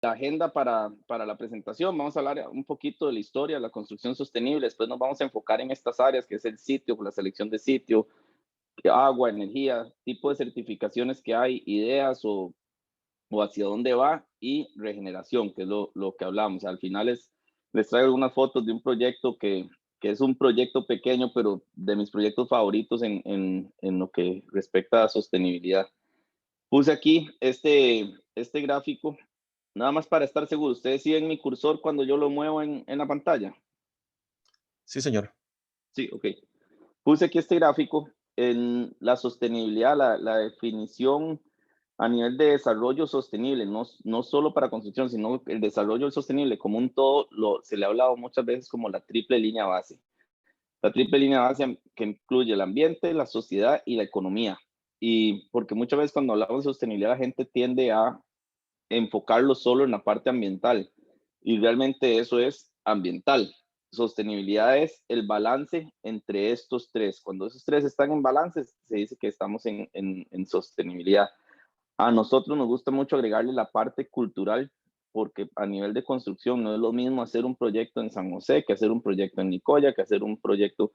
la agenda para la presentación. Vamos a hablar un poquito de la historia de la construcción sostenible. Después nos vamos a enfocar en estas áreas, que es el sitio, la selección de sitio, agua, energía, tipo de certificaciones que hay, ideas o hacia dónde va y regeneración, que es lo que hablamos. Al final les traigo algunas fotos de un proyecto que es un proyecto pequeño, pero de mis proyectos favoritos en lo que respecta a sostenibilidad. Puse aquí este gráfico, nada más para estar seguro. ¿Ustedes siguen mi cursor cuando yo lo muevo en la pantalla? Sí, señor. Sí, ok. Puse aquí este gráfico en la sostenibilidad, la definición a nivel de desarrollo sostenible, no solo para construcción, sino el desarrollo sostenible como un todo, se le ha hablado muchas veces como la triple línea base. La triple línea base que incluye el ambiente, la sociedad y la economía. Y porque muchas veces cuando hablamos de sostenibilidad la gente tiende a enfocarlo solo en la parte ambiental y realmente eso es ambiental. Sostenibilidad es el balance entre estos tres. Cuando esos tres están en balance, se dice que estamos en sostenibilidad. A nosotros nos gusta mucho agregarle la parte cultural porque a nivel de construcción no es lo mismo hacer un proyecto en San José que hacer un proyecto en Nicoya, que hacer un proyecto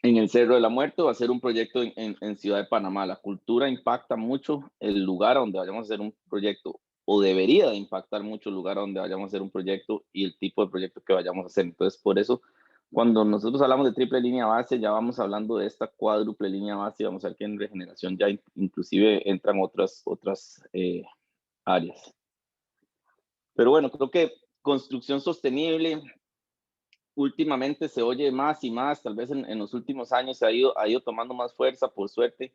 en el Cerro de la Muerte o hacer un proyecto en Ciudad de Panamá. La cultura impacta mucho el lugar a donde vayamos a hacer un proyecto o debería de impactar mucho el lugar a donde vayamos a hacer un proyecto y el tipo de proyecto que vayamos a hacer. Entonces, por eso, cuando nosotros hablamos de triple línea base, ya vamos hablando de esta cuádruple línea base y vamos a ver que en regeneración ya inclusive entran otras áreas. Pero bueno, creo que construcción sostenible últimamente se oye más y más, tal vez en los últimos años ha ido tomando más fuerza, por suerte,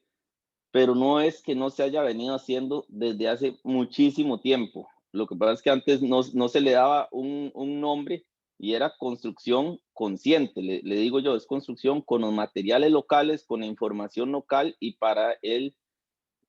pero no es que no se haya venido haciendo desde hace muchísimo tiempo. Lo que pasa es que antes no se le daba un nombre y era construcción consciente, le digo yo, es construcción con los materiales locales, con la información local y para el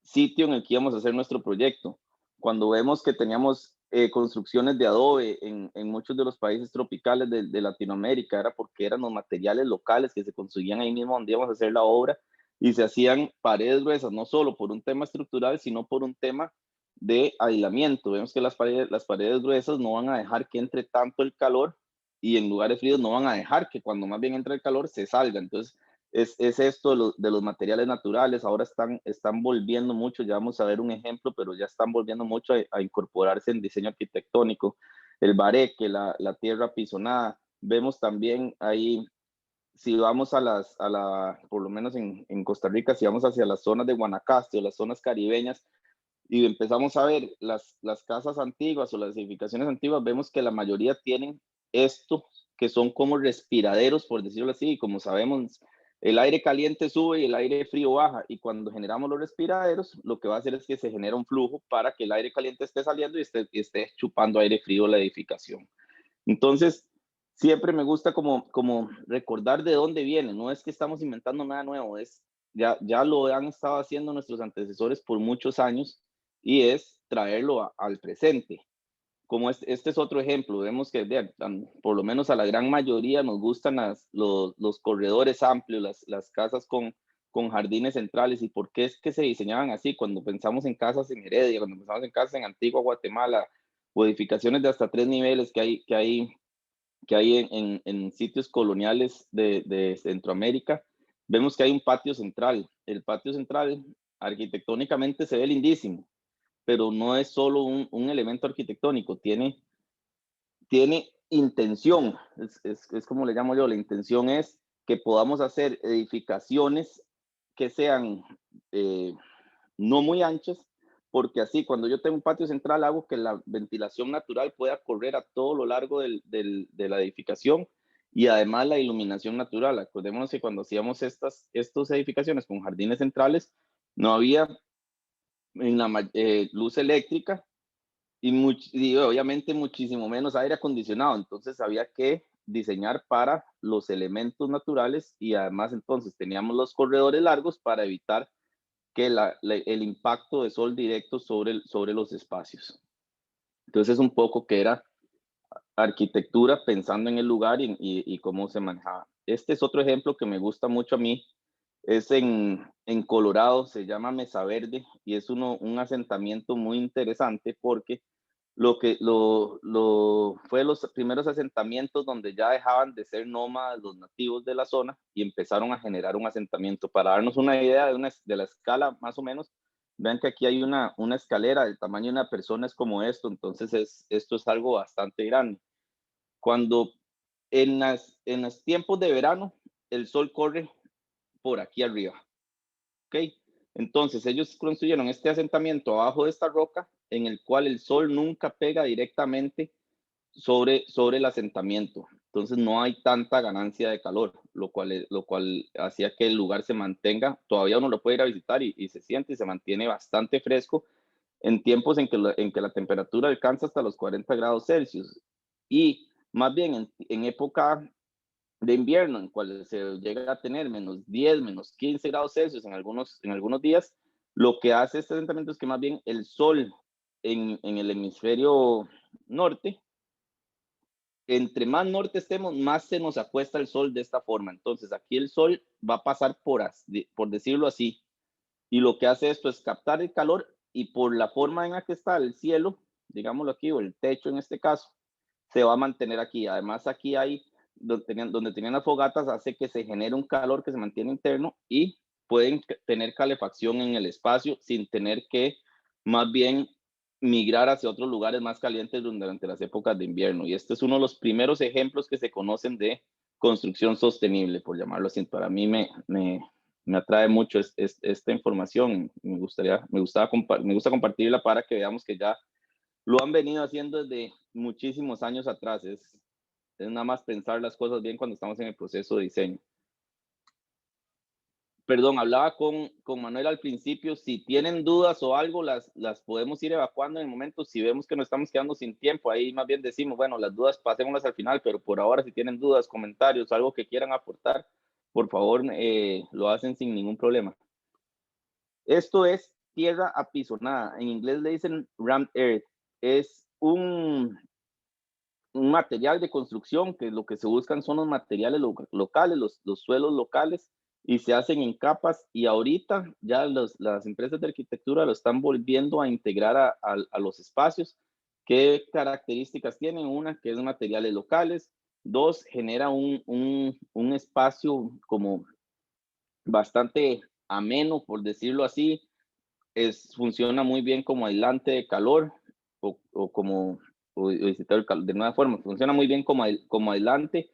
sitio en el que íbamos a hacer nuestro proyecto. Cuando vemos que teníamos construcciones de adobe en muchos de los países tropicales de Latinoamérica, era porque eran los materiales locales que se conseguían ahí mismo donde íbamos a hacer la obra y se hacían paredes gruesas, no solo por un tema estructural, sino por un tema de aislamiento. Vemos que las paredes gruesas no van a dejar que entre tanto el calor y en lugares fríos no van a dejar que cuando más bien entre el calor se salga. Entonces, es esto de los materiales naturales, ahora están volviendo mucho, ya vamos a ver un ejemplo, pero ya están volviendo mucho a incorporarse en diseño arquitectónico, el bareque, la tierra apisonada, vemos también ahí, si vamos por lo menos en Costa Rica, si vamos hacia las zonas de Guanacaste o las zonas caribeñas, y empezamos a ver las casas antiguas o las edificaciones antiguas, vemos que la mayoría tienen esto, que son como respiraderos, por decirlo así, y como sabemos, el aire caliente sube y el aire frío baja, y cuando generamos los respiraderos, lo que va a hacer es que se genera un flujo para que el aire caliente esté saliendo y esté chupando aire frío la edificación. Entonces, siempre me gusta como recordar de dónde viene, no es que estamos inventando nada nuevo, ya lo han estado haciendo nuestros antecesores por muchos años y es traerlo al presente. Como este es otro ejemplo, vemos que por lo menos a la gran mayoría nos gustan los corredores amplios, las casas con jardines centrales. ¿Y por qué es que se diseñaban así? Cuando pensamos en casas en Heredia, cuando pensamos en casas en Antigua Guatemala, o edificaciones de hasta 3 niveles que hay en sitios coloniales de Centroamérica, vemos que hay un patio central. El patio central arquitectónicamente se ve lindísimo, pero no es solo un elemento arquitectónico, tiene intención, es como le llamo yo, la intención es que podamos hacer edificaciones que sean eh, no muy anchas, porque así cuando yo tengo un patio central hago que la ventilación natural pueda correr a todo lo largo de la edificación y además la iluminación natural. Acordémonos que cuando hacíamos estas edificaciones con jardines centrales, no había luz eléctrica y obviamente muchísimo menos aire acondicionado, entonces había que diseñar para los elementos naturales y además entonces teníamos los corredores largos para evitar que el impacto de sol directo sobre los espacios. Entonces un poco que era arquitectura pensando en el lugar y cómo se manejaba. Este es otro ejemplo que me gusta mucho a mí, es en Colorado, se llama Mesa Verde y es un asentamiento muy interesante porque fue los primeros asentamientos donde ya dejaban de ser nómadas los nativos de la zona y empezaron a generar un asentamiento. Para darnos una idea de la escala más o menos, vean que aquí hay una escalera, el tamaño de una persona es como esto, entonces esto es algo bastante grande. Cuando en los tiempos de verano, el sol corre por aquí arriba, ¿ok? Entonces ellos construyeron este asentamiento abajo de esta roca en el cual el sol nunca pega directamente sobre el asentamiento. Entonces no hay tanta ganancia de calor, lo cual hacía que el lugar se mantenga, todavía uno lo puede ir a visitar y se siente y se mantiene bastante fresco en tiempos en que la temperatura alcanza hasta los 40 grados Celsius. Y más bien en época de invierno, en cual se llega a tener menos 10, menos 15 grados Celsius en algunos días, lo que hace este asentamiento es que más bien el sol en el hemisferio norte, entre más norte estemos, más se nos acuesta el sol de esta forma. Entonces aquí el sol va a pasar por decirlo así, y lo que hace esto es captar el calor y por la forma en la que está el cielo, digámoslo aquí, o el techo en este caso, se va a mantener aquí. Además aquí hay, donde tenían las fogatas, hace que se genere un calor que se mantiene interno y pueden tener calefacción en el espacio sin tener que más bien migrar hacia otros lugares más calientes durante las épocas de invierno. Y este es uno de los primeros ejemplos que se conocen de construcción sostenible, por llamarlo así. Para mí me atrae mucho esta información. Me gusta compartirla para que veamos que ya lo han venido haciendo desde muchísimos años atrás. Es nada más pensar las cosas bien cuando estamos en el proceso de diseño. Perdón, hablaba con Manuel al principio. Si tienen dudas o algo, las podemos ir evacuando en el momento. Si vemos que nos estamos quedando sin tiempo, ahí más bien decimos, bueno, las dudas pasémoslas al final, pero por ahora, si tienen dudas, comentarios, algo que quieran aportar, por favor, lo hacen sin ningún problema. Esto es tierra apisonada. En inglés le dicen rammed earth. Es un material de construcción que lo que se buscan son los materiales locales, los suelos locales, y se hacen en capas, y ahorita ya las empresas de arquitectura lo están volviendo a integrar a los espacios. ¿Qué características tienen? Una, que es materiales locales. Dos, genera un espacio como bastante ameno, por decirlo así. Funciona muy bien como aislante de calor de nueva forma, funciona muy bien como aislante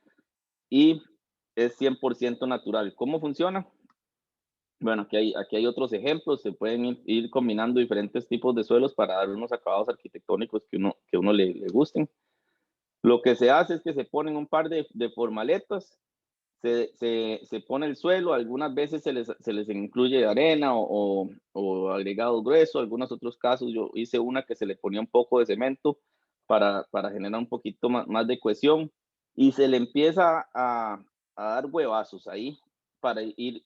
y es 100% natural. ¿Cómo funciona? Bueno, aquí hay otros ejemplos. Se pueden ir combinando diferentes tipos de suelos para dar unos acabados arquitectónicos que uno le gusten. Lo que se hace es que se ponen un par de formaletas, se pone el suelo, algunas veces se les incluye arena o agregado grueso, algunos otros casos yo hice una que se le ponía un poco de cemento para generar un poquito más de cohesión, y se le empieza a dar huevazos ahí para ir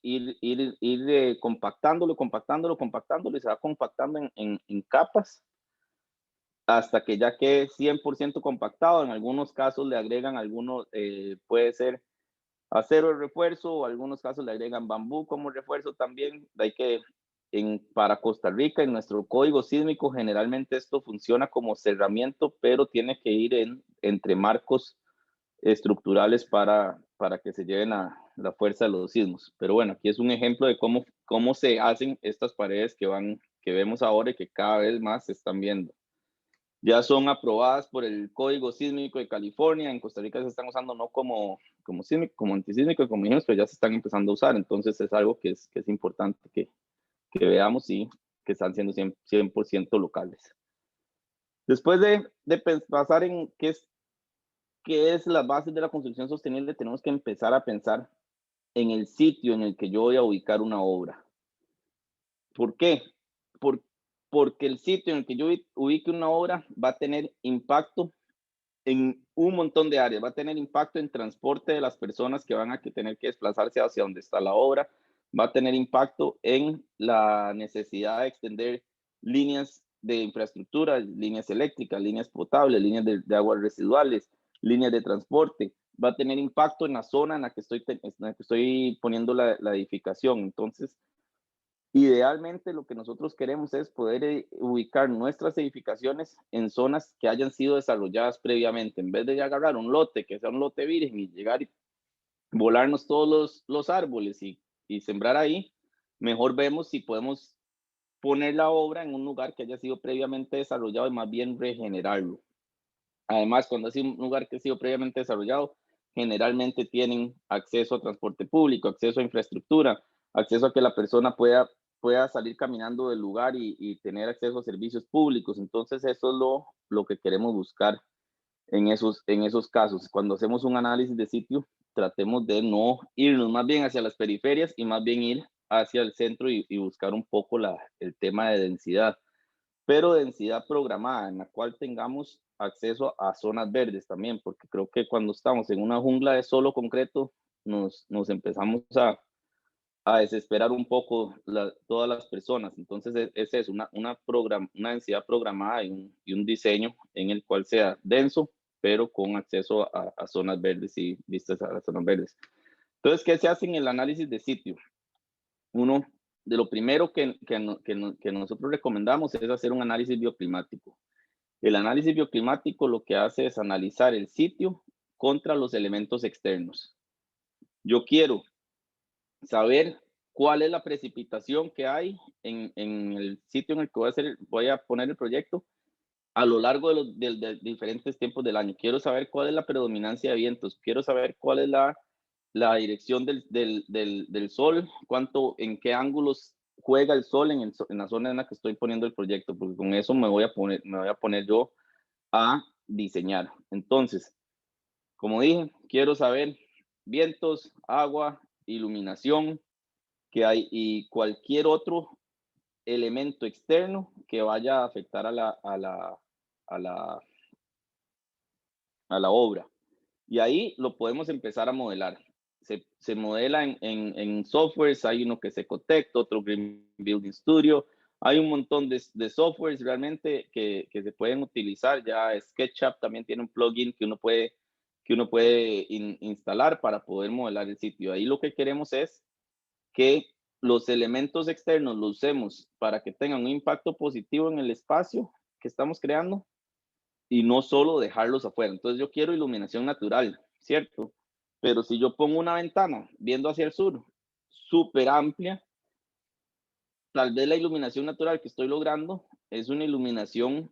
compactándolo, y se va compactando en capas hasta que ya quede 100% compactado. En algunos casos le agregan puede ser acero de refuerzo, o algunos casos le agregan bambú como refuerzo también. Para Costa Rica, en nuestro código sísmico, generalmente esto funciona como cerramiento, pero tiene que ir entre marcos estructurales para que se lleven la fuerza de los sismos. Pero bueno, aquí es un ejemplo de cómo se hacen estas paredes que vemos ahora y que cada vez más se están viendo. Ya son aprobadas por el Código Sísmico de California. En Costa Rica se están usando no como antisísmico, como dijimos, pero ya se están empezando a usar. Entonces es algo que es importante que veamos y que están siendo 100% locales. Después de pasar en qué es las bases de la construcción sostenible, tenemos que empezar a pensar en el sitio en el que yo voy a ubicar una obra. ¿Por qué? Porque el sitio en el que yo ubique una obra va a tener impacto en un montón de áreas. Va a tener impacto en transporte de las personas que van a tener que desplazarse hacia donde está la obra. Va a tener impacto en la necesidad de extender líneas de infraestructura, líneas eléctricas, líneas potables, líneas de aguas residuales, líneas de transporte. Va a tener impacto en la zona en la que estoy poniendo la edificación. Entonces, Idealmente, lo que nosotros queremos es poder ubicar nuestras edificaciones en zonas que hayan sido desarrolladas previamente, en vez de ya agarrar un lote que sea un lote virgen y llegar y volarnos todos los árboles y sembrar ahí. Mejor vemos si podemos poner la obra en un lugar que haya sido previamente desarrollado y más bien regenerarlo. Además, cuando es un lugar que ha sido previamente desarrollado, generalmente tienen acceso a transporte público, acceso a infraestructura, acceso a que la persona pueda salir caminando del lugar y tener acceso a servicios públicos. Entonces, eso es lo que queremos buscar en esos casos. Cuando hacemos un análisis de sitio, tratemos de no irnos más bien hacia las periferias y más bien ir hacia el centro y buscar un poco el tema de densidad, pero densidad programada, en la cual tengamos acceso a zonas verdes también, porque creo que cuando estamos en una jungla de solo concreto, nos empezamos a desesperar un poco todas las personas. Entonces es una densidad programada y un diseño en el cual sea denso, pero con acceso a zonas verdes y vistas a las zonas verdes. Entonces, ¿qué se hace en el análisis de sitio? Uno de lo primero que nosotros recomendamos es hacer un análisis bioclimático. El análisis bioclimático lo que hace es analizar el sitio contra los elementos externos. Yo quiero saber cuál es la precipitación que hay en el sitio en el que voy a poner el proyecto a lo largo de diferentes tiempos del año. Quiero saber cuál es la predominancia de vientos, quiero saber cuál es la dirección del sol, en qué ángulos juega el sol en la zona en la que estoy poniendo el proyecto, porque con eso me voy a poner yo a diseñar. Entonces, como dije, quiero saber vientos, agua, iluminación que hay y cualquier otro elemento externo que vaya a afectar a la, a la obra. Y ahí lo podemos empezar a modelar. Se modela en softwares, hay uno que es Ecotect, otro Green Building Studio, hay un montón de softwares realmente que se pueden utilizar. Ya SketchUp también tiene un plugin que uno puede instalar para poder modelar el sitio. Ahí lo que queremos es que los elementos externos los usemos para que tengan un impacto positivo en el espacio que estamos creando y no solo dejarlos afuera. Entonces yo quiero iluminación natural, ¿cierto? Pero si yo pongo una ventana viendo hacia el sur, súper amplia, tal vez la iluminación natural que estoy logrando es una iluminación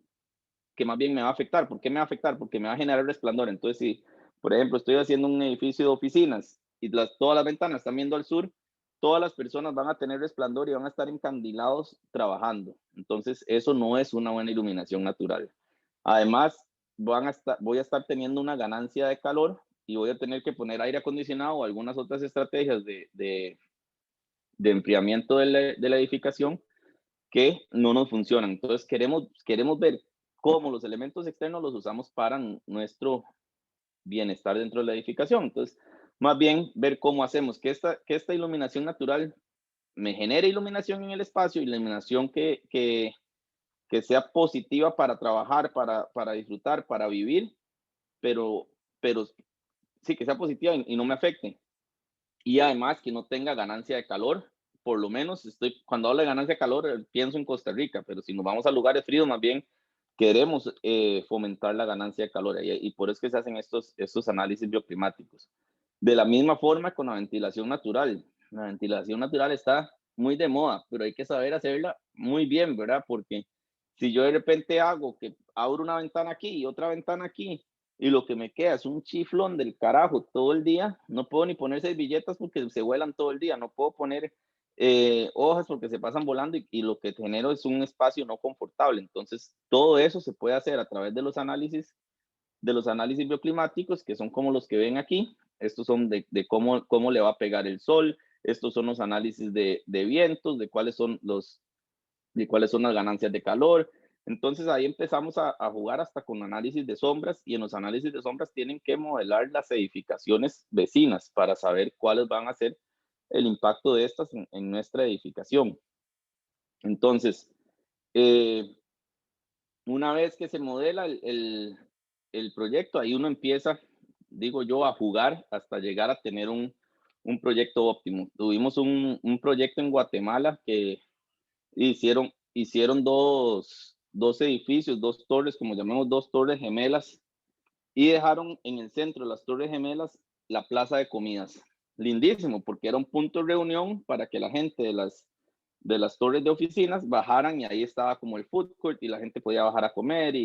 que más bien me va a afectar. ¿Por qué me va a afectar? Porque me va a generar resplandor. Entonces, si, por ejemplo, estoy haciendo un edificio de oficinas y todas las ventanas están viendo al sur, todas las personas van a tener resplandor y van a estar encandilados trabajando. Entonces, eso no es una buena iluminación natural. Además, voy a estar teniendo una ganancia de calor y voy a tener que poner aire acondicionado o algunas otras estrategias de enfriamiento de la edificación que no nos funcionan. Entonces, queremos ver cómo los elementos externos los usamos para nuestro bienestar dentro de la edificación. Entonces, más bien ver cómo hacemos que esta iluminación natural me genere iluminación en el espacio, iluminación que sea positiva para trabajar, para disfrutar, para vivir, pero sí que sea positiva y no me afecte. Y además que no tenga ganancia de calor, por lo menos cuando hablo de ganancia de calor, pienso en Costa Rica, pero si nos vamos a lugares fríos, más bien queremos fomentar la ganancia de calor y por eso es que se hacen estos análisis bioclimáticos. De la misma forma con la ventilación natural. La ventilación natural está muy de moda, pero hay que saber hacerla muy bien, ¿verdad? Porque si yo de repente abro una ventana aquí y otra ventana aquí, y lo que me queda es un chiflón del carajo todo el día, no puedo ni poner servilletas porque se vuelan todo el día, no puedo poner hojas porque se pasan volando y lo que genero es un espacio no confortable. Entonces, todo eso se puede hacer a través de los análisis bioclimáticos, que son como los que ven aquí. Estos son de cómo le va a pegar el sol. Estos son los análisis de vientos, de cuáles son las ganancias de calor. Entonces ahí empezamos a jugar hasta con análisis de sombras y en los análisis de sombras tienen que modelar las edificaciones vecinas para saber cuáles van a ser el impacto de estas en nuestra edificación. Entonces, una vez que se modela el proyecto, ahí uno empieza, digo yo, a jugar hasta llegar a tener un proyecto óptimo. Tuvimos un proyecto en Guatemala que hicieron dos edificios, dos torres, como llamamos, dos torres gemelas, y dejaron en el centro de las torres gemelas la plaza de comidas. Lindísimo, porque era un punto de reunión para que la gente de las torres de oficinas bajaran, y ahí estaba como el food court y la gente podía bajar a comer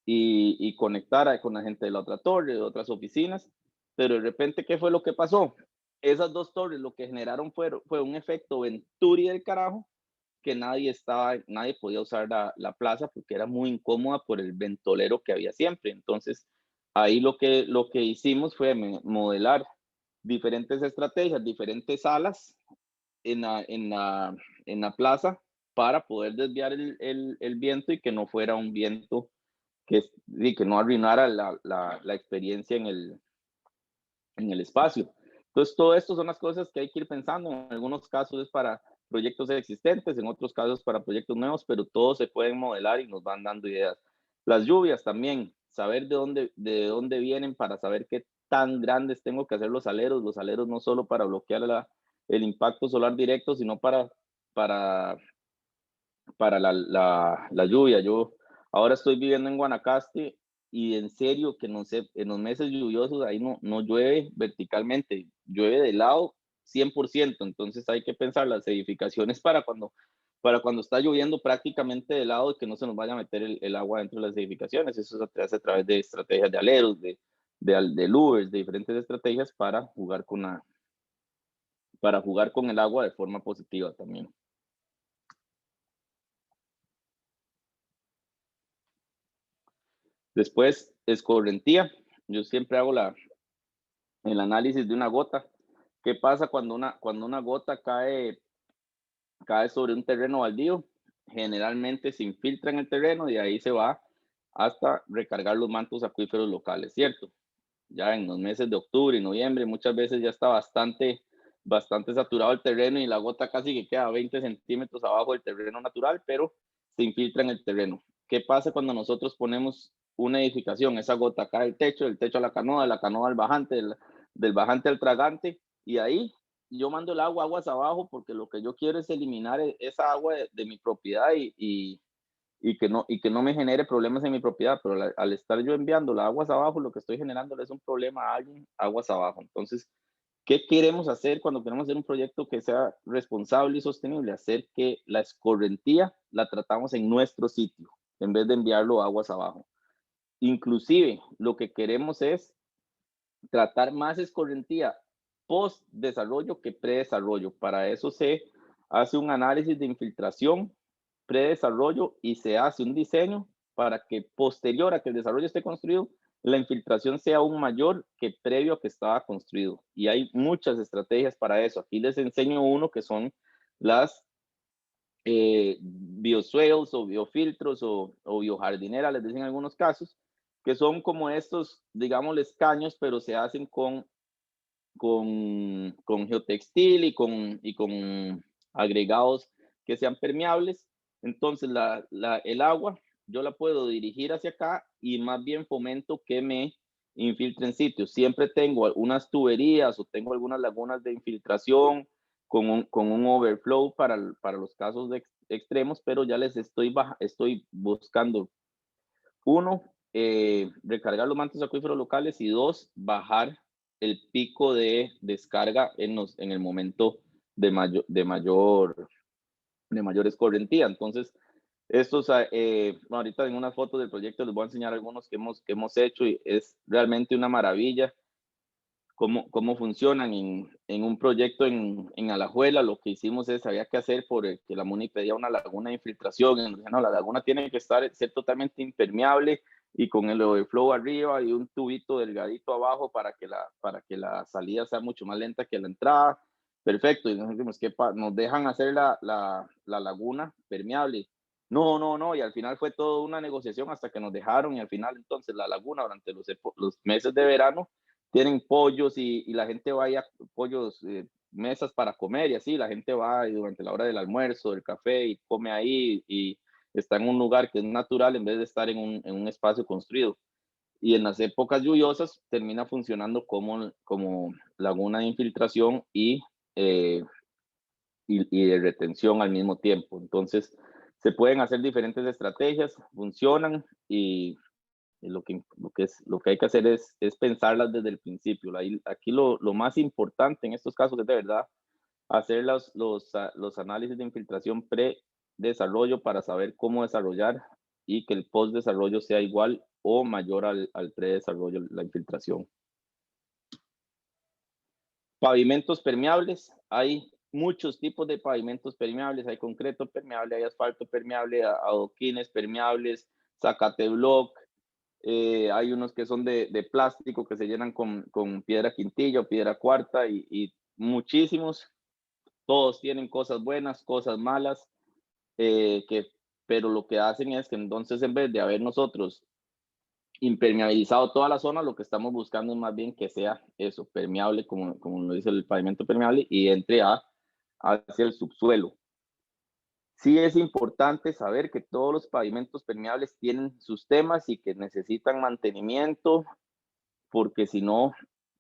y conectar con la gente de la otra torre, de otras oficinas. Pero de repente, ¿qué fue lo que pasó? Esas dos torres lo que generaron fue un efecto Venturi del carajo, que nadie podía usar la plaza porque era muy incómoda por el ventolero que había siempre. Entonces, ahí lo que hicimos fue modelar diferentes estrategias, diferentes salas en la plaza para poder desviar el viento y que no fuera un viento que no arruinara la experiencia en el espacio. Entonces, todo esto son las cosas que hay que ir pensando. En algunos casos es para proyectos existentes, en otros casos para proyectos nuevos, pero todos se pueden modelar y nos van dando ideas. Las lluvias también, saber de dónde vienen para saber qué tan grandes tengo que hacer los aleros no solo para bloquear el impacto solar directo, sino para, para la lluvia. Yo ahora estoy viviendo en Guanacaste y en serio que no sé, en los meses lluviosos ahí no llueve verticalmente, llueve de lado 100%, entonces hay que pensar las edificaciones para cuando está lloviendo prácticamente de lado y que no se nos vaya a meter el agua dentro de las edificaciones. Eso se hace a través de estrategias de aleros, de louvers, de diferentes estrategias para jugar con el agua de forma positiva también. Después, escorrentía. Yo siempre hago el análisis de una gota. ¿Qué pasa cuando una gota cae sobre un terreno baldío? Generalmente se infiltra en el terreno y ahí se va hasta recargar los mantos acuíferos locales, ¿cierto? Ya en los meses de octubre y noviembre muchas veces ya está bastante saturado el terreno y la gota casi que queda 20 centímetros abajo del terreno natural, pero se infiltra en el terreno. ¿Qué pasa cuando nosotros ponemos una edificación? Esa gota cae del techo a la canoa, de la canoa al bajante, del bajante al tragante, y ahí yo mando el agua aguas abajo porque lo que yo quiero es eliminar esa agua de mi propiedad y que no me genere problemas en mi propiedad, pero al estar yo enviando las aguas abajo, lo que estoy generando es un problema a alguien aguas abajo. Entonces, ¿qué queremos hacer cuando queremos hacer un proyecto que sea responsable y sostenible? Hacer que la escorrentía la tratamos en nuestro sitio, en vez de enviarlo aguas abajo. Inclusive, lo que queremos es tratar más escorrentía post desarrollo que pre-desarrollo. Para eso se hace un análisis de infiltración pre-desarrollo y se hace un diseño para que posterior a que el desarrollo esté construido, la infiltración sea aún mayor que previo a que estaba construido. Y hay muchas estrategias para eso. Aquí les enseño uno que son las bioswales o biofiltros o biojardineras, les dicen en algunos casos, que son como estos, digamos, caños, pero se hacen con geotextil y con agregados que sean permeables. Entonces, el agua yo la puedo dirigir hacia acá y más bien fomento que me infiltre en sitios. Siempre tengo algunas tuberías o tengo algunas lagunas de infiltración con un overflow para los casos extremos, pero ya les estoy buscando, uno, recargar los mantos acuíferos locales y dos, bajar el pico de descarga en el momento de mayor escorrentía. Entonces, ahorita en una foto del proyecto les voy a enseñar algunos que hemos hecho y es realmente una maravilla cómo funcionan en un proyecto en Alajuela. Lo que hicimos es, había que hacer que la MUNI pedía una laguna de infiltración. Entonces, no, la laguna tiene que ser totalmente impermeable y con el overflow arriba y un tubito delgadito abajo para que la salida sea mucho más lenta que la entrada. Perfecto. Y nosotros dijimos que nos dejan hacer la laguna permeable. No, y al final fue toda una negociación hasta que nos dejaron, y al final entonces la laguna durante los meses de verano tienen pollos y la gente va a pollos, mesas para comer y así, la gente va y durante la hora del almuerzo, del café y come ahí y está en un lugar que es natural en vez de estar en un espacio construido. Y en las épocas lluviosas termina funcionando como laguna de infiltración y y de retención al mismo tiempo. Entonces, se pueden hacer diferentes estrategias, funcionan y lo que hay que hacer es pensarlas desde el principio. Aquí lo más importante en estos casos es de verdad hacer los análisis de infiltración pre-desarrollo para saber cómo desarrollar y que el post-desarrollo sea igual o mayor al pre-desarrollo, la infiltración. Pavimentos permeables, hay muchos tipos de pavimentos permeables, hay concreto permeable, hay asfalto permeable, adoquines permeables, zacate block, hay unos que son de plástico que se llenan con piedra quintilla o piedra cuarta y muchísimos. Todos tienen cosas buenas, cosas malas, pero lo que hacen es que entonces en vez de haber nosotros impermeabilizado toda la zona, lo que estamos buscando es más bien que sea eso, permeable, como lo dice el pavimento permeable, y entre hacia el subsuelo. Sí es importante saber que todos los pavimentos permeables tienen sus temas y que necesitan mantenimiento, porque si no,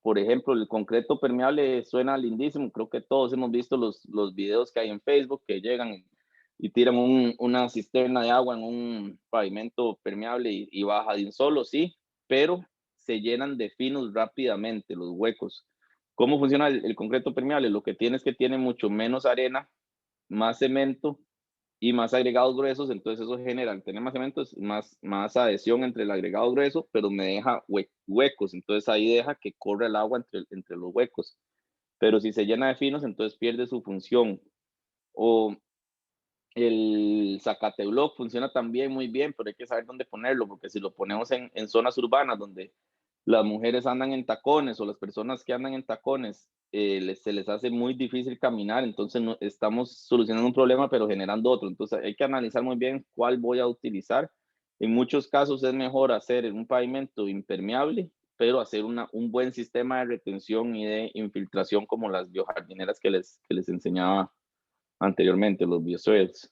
por ejemplo, el concreto permeable suena lindísimo. Creo que todos hemos visto los videos que hay en Facebook que llegan y tiran una cisterna de agua en un pavimento permeable y baja de un solo, sí, pero se llenan de finos rápidamente los huecos. ¿Cómo funciona el concreto permeable? Lo que tiene es que tiene mucho menos arena, más cemento y más agregados gruesos, entonces eso genera, al tener más cementos, más adhesión entre el agregado grueso, pero me deja huecos, entonces ahí deja que corra el agua entre los huecos. Pero si se llena de finos, entonces pierde su función. O el zacate block funciona también muy bien, pero hay que saber dónde ponerlo, porque si lo ponemos en zonas urbanas donde las mujeres andan en tacones o las personas que andan en tacones, se les hace muy difícil caminar, entonces no, estamos solucionando un problema pero generando otro. Entonces hay que analizar muy bien cuál voy a utilizar. En muchos casos es mejor hacer un pavimento impermeable, pero hacer un buen sistema de retención y de infiltración como las biojardineras que les enseñaba anteriormente, los biosoils.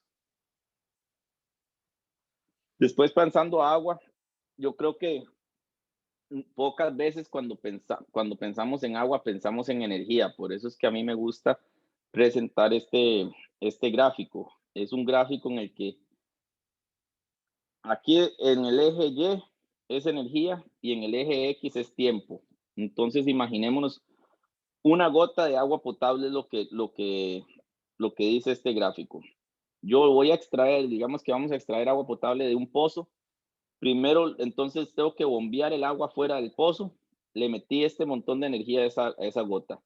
Después pensando agua, yo creo que pocas veces cuando pensamos en agua pensamos en energía, por eso es que a mí me gusta presentar este gráfico. Es un gráfico en el que aquí en el eje Y es energía y en el eje X es tiempo. Entonces imaginémonos una gota de agua potable es lo que dice este gráfico. Yo voy a extraer, digamos que vamos a extraer agua potable de un pozo. Primero, entonces tengo que bombear el agua fuera del pozo. Le metí este montón de energía a esa gota.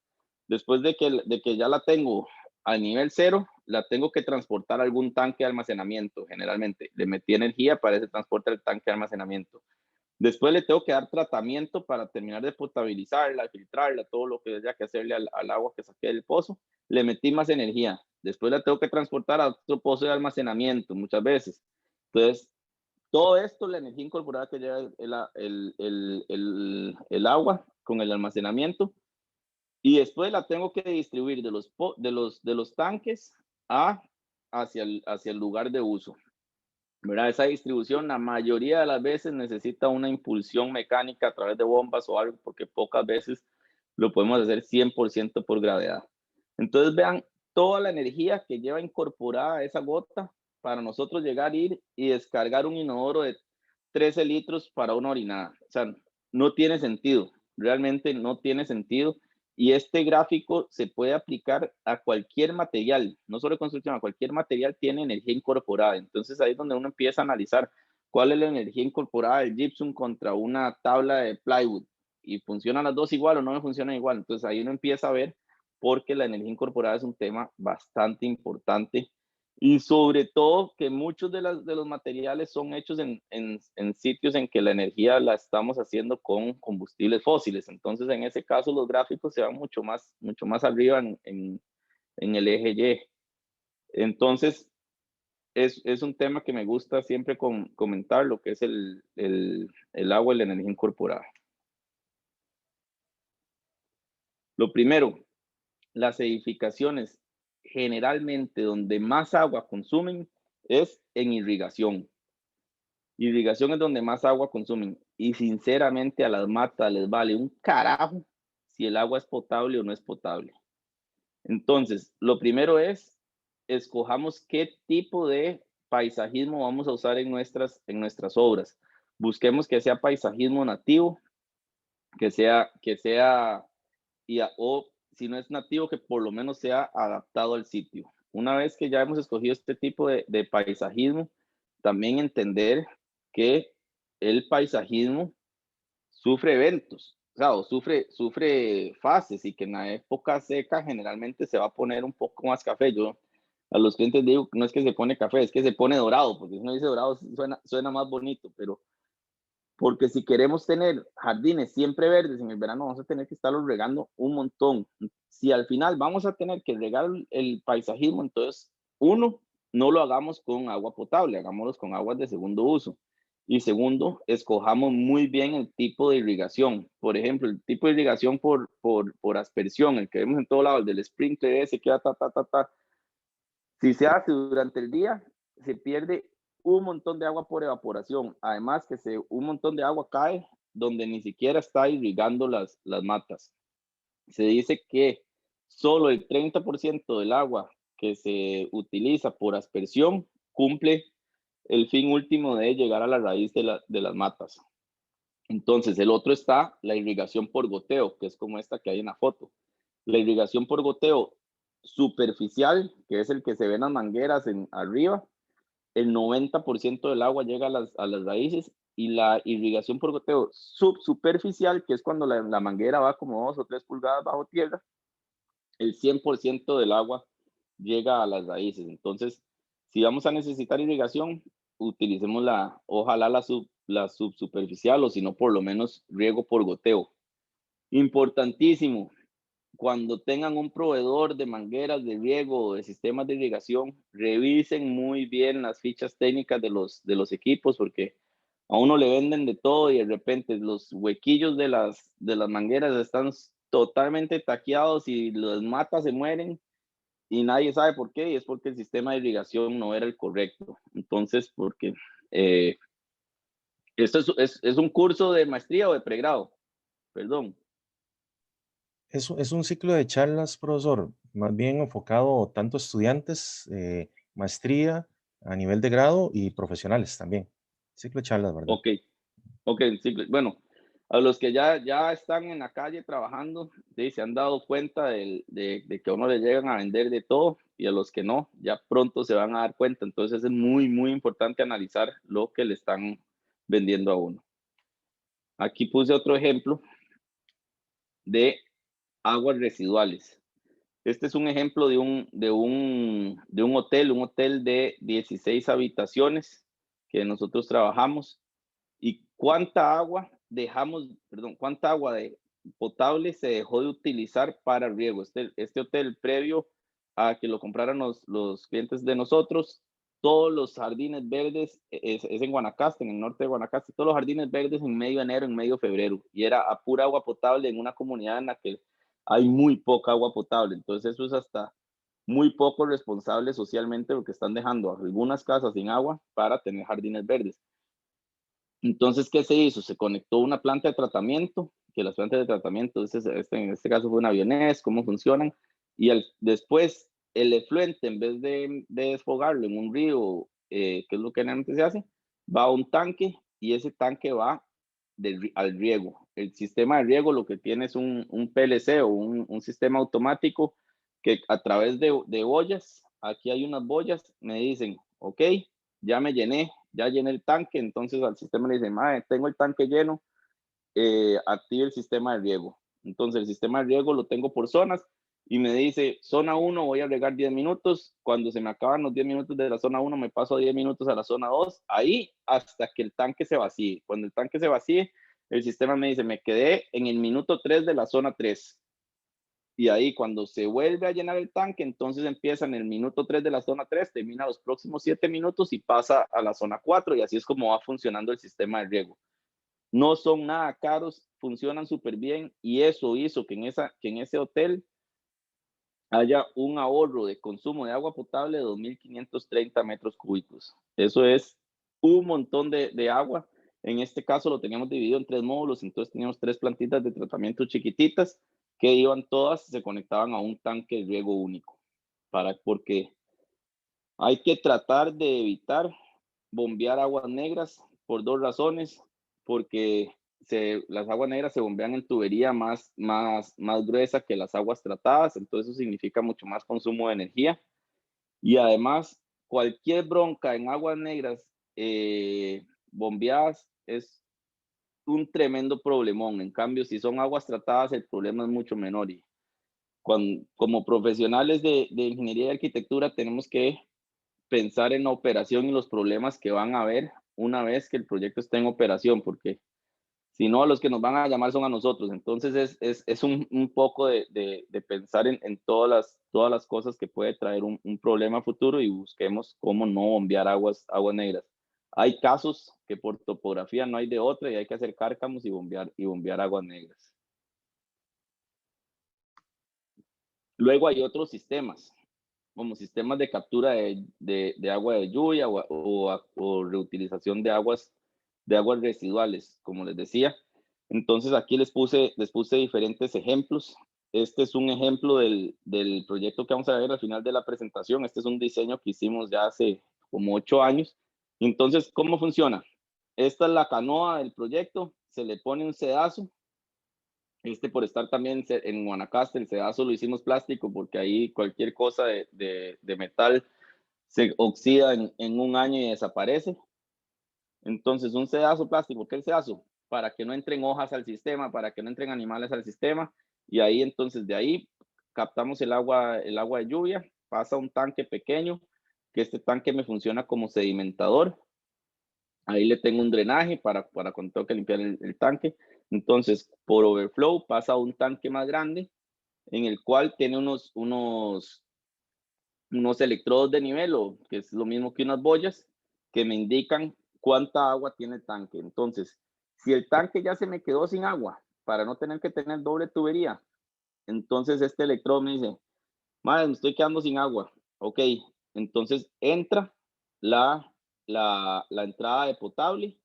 Después de que ya la tengo a nivel cero, la tengo que transportar a algún tanque de almacenamiento, generalmente. Le metí energía para ese transporte al tanque de almacenamiento. Después le tengo que dar tratamiento para terminar de potabilizarla, filtrarla, todo lo que haya que hacerle al agua que saqué del pozo. Le metí más energía. Después la tengo que transportar a otro pozo de almacenamiento muchas veces. Entonces, todo esto, la energía incorporada que lleva el agua con el almacenamiento, y después la tengo que distribuir de los tanques hacia el lugar de uso. ¿Verdad? Esa distribución la mayoría de las veces necesita una impulsión mecánica a través de bombas o algo, porque pocas veces lo podemos hacer 100% por gravedad. Entonces vean toda la energía que lleva incorporada esa gota para nosotros llegar, ir y descargar un inodoro de 13 litros para una orinada. O sea, no tiene sentido, realmente no tiene sentido. Y este gráfico se puede aplicar a cualquier material, no solo construcción, a cualquier material tiene energía incorporada. Entonces ahí es donde uno empieza a analizar cuál es la energía incorporada del gypsum contra una tabla de plywood. Y funcionan las dos igual o no funcionan igual. Entonces ahí uno empieza a ver porque la energía incorporada es un tema bastante importante y sobre todo que muchos de los materiales son hechos en sitios en que la energía la estamos haciendo con combustibles fósiles. Entonces, en ese caso, los gráficos se van mucho más arriba en el eje Y. Entonces, es un tema que me gusta siempre comentar, lo que es el agua y la energía incorporada. Lo primero, las edificaciones generalmente donde más agua consumen es en irrigación. Irrigación es donde más agua consumen y sinceramente a las matas les vale un carajo si el agua es potable o no es potable. Entonces, lo primero es escojamos qué tipo de paisajismo vamos a usar en nuestras obras. Busquemos que sea paisajismo nativo, o si no es nativo, que por lo menos sea adaptado al sitio. Una vez que ya hemos escogido este tipo de paisajismo, también entender que el paisajismo sufre eventos, o sea, sufre fases, y que en la época seca generalmente se va a poner un poco más café. Yo a los clientes digo, no es que se pone café, es que se pone dorado, porque si uno dice dorado suena más bonito, pero porque si queremos tener jardines siempre verdes en el verano, vamos a tener que estarlos regando un montón. Si al final vamos a tener que regar el paisajismo, entonces, uno, no lo hagamos con agua potable, hagámoslo con aguas de segundo uso. Y segundo, escojamos muy bien el tipo de irrigación. Por ejemplo, el tipo de irrigación por aspersión, el que vemos en todo lado, el del sprinkler ese que va ta. Si se hace durante el día, se pierde un montón de agua por evaporación. Además que un montón de agua cae donde ni siquiera está irrigando las matas. Se dice que solo el 30% del agua que se utiliza por aspersión cumple el fin último de llegar a la raíz de las matas. Entonces, el otro está la irrigación por goteo, que es como esta que hay en la foto. La irrigación por goteo superficial, que es el que se ve en las mangueras arriba, el 90% del agua llega a las raíces, y la irrigación por goteo subsuperficial, que es cuando la manguera va como 2 o 3 pulgadas bajo tierra, el 100% del agua llega a las raíces. Entonces, si vamos a necesitar irrigación, utilicemos ojalá la subsuperficial, o si no, por lo menos riego por goteo. Importantísimo, cuando tengan un proveedor de mangueras de riego o de sistemas de irrigación, revisen muy bien las fichas técnicas de los equipos, porque a uno le venden de todo y de repente los huequillos de las mangueras están totalmente taqueados y las matas se mueren y nadie sabe por qué, y es porque el sistema de irrigación no era el correcto. Entonces, porque eh, esto es un curso de maestría o de pregrado, perdón. Es un ciclo de charlas, profesor, más bien enfocado tanto a estudiantes, maestría a nivel de grado y profesionales también. Ciclo de charlas, ¿verdad? Ok, ok, sí, bueno, a los que ya están en la calle trabajando, sí, se han dado cuenta de que a uno le llegan a vender de todo, y a los que no, ya pronto se van a dar cuenta. Entonces es muy, muy importante analizar lo que le están vendiendo a uno. Aquí puse otro ejemplo de aguas residuales. Este es un ejemplo de un hotel de 16 habitaciones que nosotros trabajamos. ¿Y cuánta agua potable se dejó de utilizar para riego? Este hotel, previo a que lo compraran los clientes de nosotros, todos los jardines verdes, es en Guanacaste, en el norte de Guanacaste, todos los jardines verdes en medio de enero, en medio de febrero, y era a pura agua potable en una comunidad en la que hay muy poca agua potable. Entonces eso es hasta muy poco responsable socialmente, porque están dejando algunas casas sin agua para tener jardines verdes. Entonces, ¿qué se hizo? Se conectó una planta de tratamiento, que las plantas de tratamiento, en este caso fue una Bioness, cómo funcionan, y después el efluente, en vez de desfogarlo en un río, que es lo que generalmente se hace, va a un tanque, y ese tanque va al riego. El sistema de riego lo que tiene es un PLC, o un sistema automático, que a través de boyas, aquí hay unas boyas, me dicen, ok, ya ya llené el tanque. Entonces al sistema le dice, madre, tengo el tanque lleno, active el sistema de riego. Entonces el sistema de riego lo tengo por zonas, y me dice, zona 1 voy a regar 10 minutos, cuando se me acaban los 10 minutos de la zona 1 me paso a 10 minutos a la zona 2, ahí hasta que el tanque se vacíe. Cuando el tanque se vacíe, el sistema me dice, me quedé en el minuto 3 de la zona 3. Y ahí cuando se vuelve a llenar el tanque, entonces empieza en el minuto 3 de la zona 3, termina los próximos 7 minutos y pasa a la zona 4, y así es como va funcionando el sistema de riego. No son nada caros, funcionan súper bien, y eso hizo que en ese hotel haya un ahorro de consumo de agua potable de 2.530 metros cúbicos. Eso es un montón de agua. En este caso lo teníamos dividido en 3 módulos, entonces teníamos 3 plantitas de tratamiento chiquititas que iban todas, se conectaban a un tanque de riego único, porque Hay que tratar de evitar bombear aguas negras por dos razones, porque las aguas negras se bombean en tubería más gruesa que las aguas tratadas, entonces eso significa mucho más consumo de energía. Y además, cualquier bronca en aguas negras bombeadas es un tremendo problemón. En cambio, si son aguas tratadas, el problema es mucho menor. Y como profesionales de ingeniería y arquitectura, tenemos que pensar en la operación y los problemas que van a haber una vez que el proyecto esté en operación, porque si no, los que nos van a llamar son a nosotros. Entonces es un poco de pensar en todas las cosas que puede traer un problema futuro y busquemos cómo no bombear aguas negras. Hay casos que por topografía no hay de otra y hay que hacer cárcamos y bombear aguas negras. Luego hay otros sistemas, como sistemas de captura de agua de lluvia o reutilización de aguas residuales, como les decía. Entonces aquí les puse diferentes ejemplos. Este es un ejemplo del proyecto que vamos a ver al final de la presentación. Este es un diseño que hicimos ya hace como 8 años. Entonces, ¿cómo funciona? Esta es la canoa del proyecto, se le pone un sedazo. Por estar también en Guanacaste, el sedazo lo hicimos plástico porque ahí cualquier cosa de metal se oxida en un año y desaparece. Entonces, un sedazo plástico, ¿por qué el sedazo? Para que no entren hojas al sistema, para que no entren animales al sistema. Y ahí, entonces, de ahí captamos el agua de lluvia, pasa a un tanque pequeño, que este tanque me funciona como sedimentador. Ahí le tengo un drenaje para cuando tengo que limpiar el tanque. Entonces, por overflow pasa a un tanque más grande, en el cual tiene unos electrodos de nivel, o que es lo mismo que unas boyas, que me indican cuánta agua tiene el tanque. Entonces, si el tanque ya se me quedó sin agua, para no tener que tener doble tubería, entonces este electrodo me dice, madre, me estoy quedando sin agua. Ok, entonces entra la, la entrada de potable,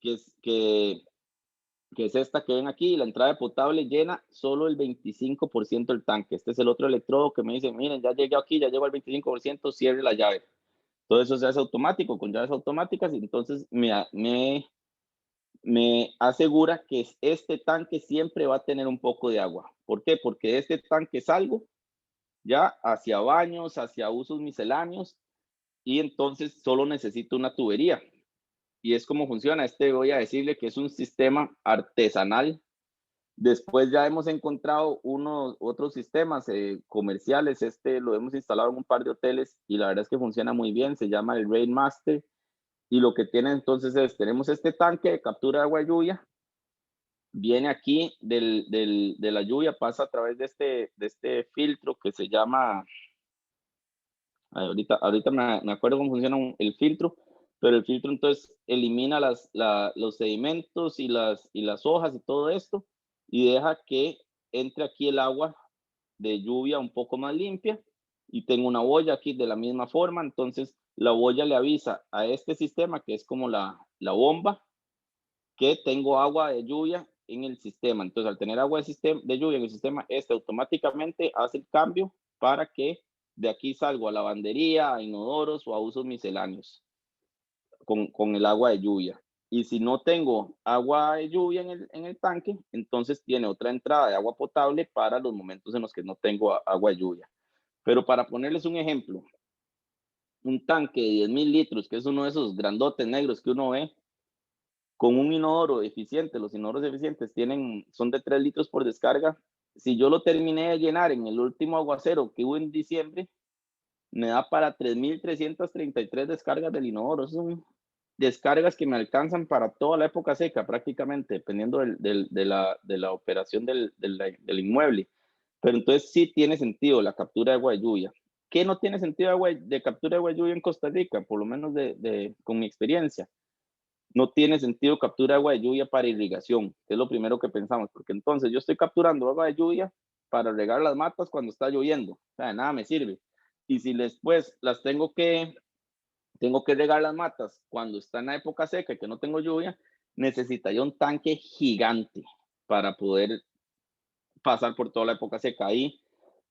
que es esta que ven aquí. La entrada de potable llena solo el 25% del tanque. Este es el otro electrodo que me dice, miren, ya llegué aquí, ya llego al 25%, cierre la llave. Todo eso se hace automático, con llaves automáticas, y entonces me asegura que este tanque siempre va a tener un poco de agua. ¿Por qué? Porque este tanque salgo ya hacia baños, hacia usos misceláneos, y entonces solo necesito una tubería. Y es como funciona. Voy a decirle que es un sistema artesanal. Después ya hemos encontrado otros sistemas comerciales. Lo hemos instalado en un par de hoteles y la verdad es que funciona muy bien. Se llama el Rainmaster. Y lo que tiene entonces tenemos este tanque de captura de agua de lluvia. Viene aquí de la lluvia, pasa a través de este filtro que se llama, ahorita me acuerdo cómo funciona el filtro, pero el filtro entonces elimina los sedimentos y las hojas y todo esto, y deja que entre aquí el agua de lluvia un poco más limpia. Y tengo una boya aquí de la misma forma, entonces la boya le avisa a este sistema, que es como la bomba, que tengo agua de lluvia en el sistema. Entonces, al tener agua de lluvia en el sistema, automáticamente hace el cambio para que de aquí salgo a lavandería, a inodoros o a usos misceláneos con el agua de lluvia. Y si no tengo agua de lluvia en el tanque, entonces tiene otra entrada de agua potable para los momentos en los que no tengo agua de lluvia. Pero para ponerles un ejemplo, un tanque de 10,000 litros, que es uno de esos grandotes negros que uno ve, con un inodoro eficiente, los inodoros eficientes son de 3 litros por descarga. Si yo lo terminé de llenar en el último aguacero que hubo en diciembre, me da para 3,333 descargas del inodoro. Son descargas que me alcanzan para toda la época seca prácticamente, dependiendo de la operación del inmueble. Pero entonces sí tiene sentido la captura de agua de lluvia. ¿Qué no tiene sentido de captura de agua de lluvia en Costa Rica? Por lo menos con mi experiencia. No tiene sentido captura agua de lluvia para irrigación, que es lo primero que pensamos, porque entonces yo estoy capturando agua de lluvia para regar las matas cuando está lloviendo. O sea, de nada me sirve. Y si después tengo que regar las matas cuando está en la época seca y que no tengo lluvia, necesitaría un tanque gigante para poder pasar por toda la época seca. Ahí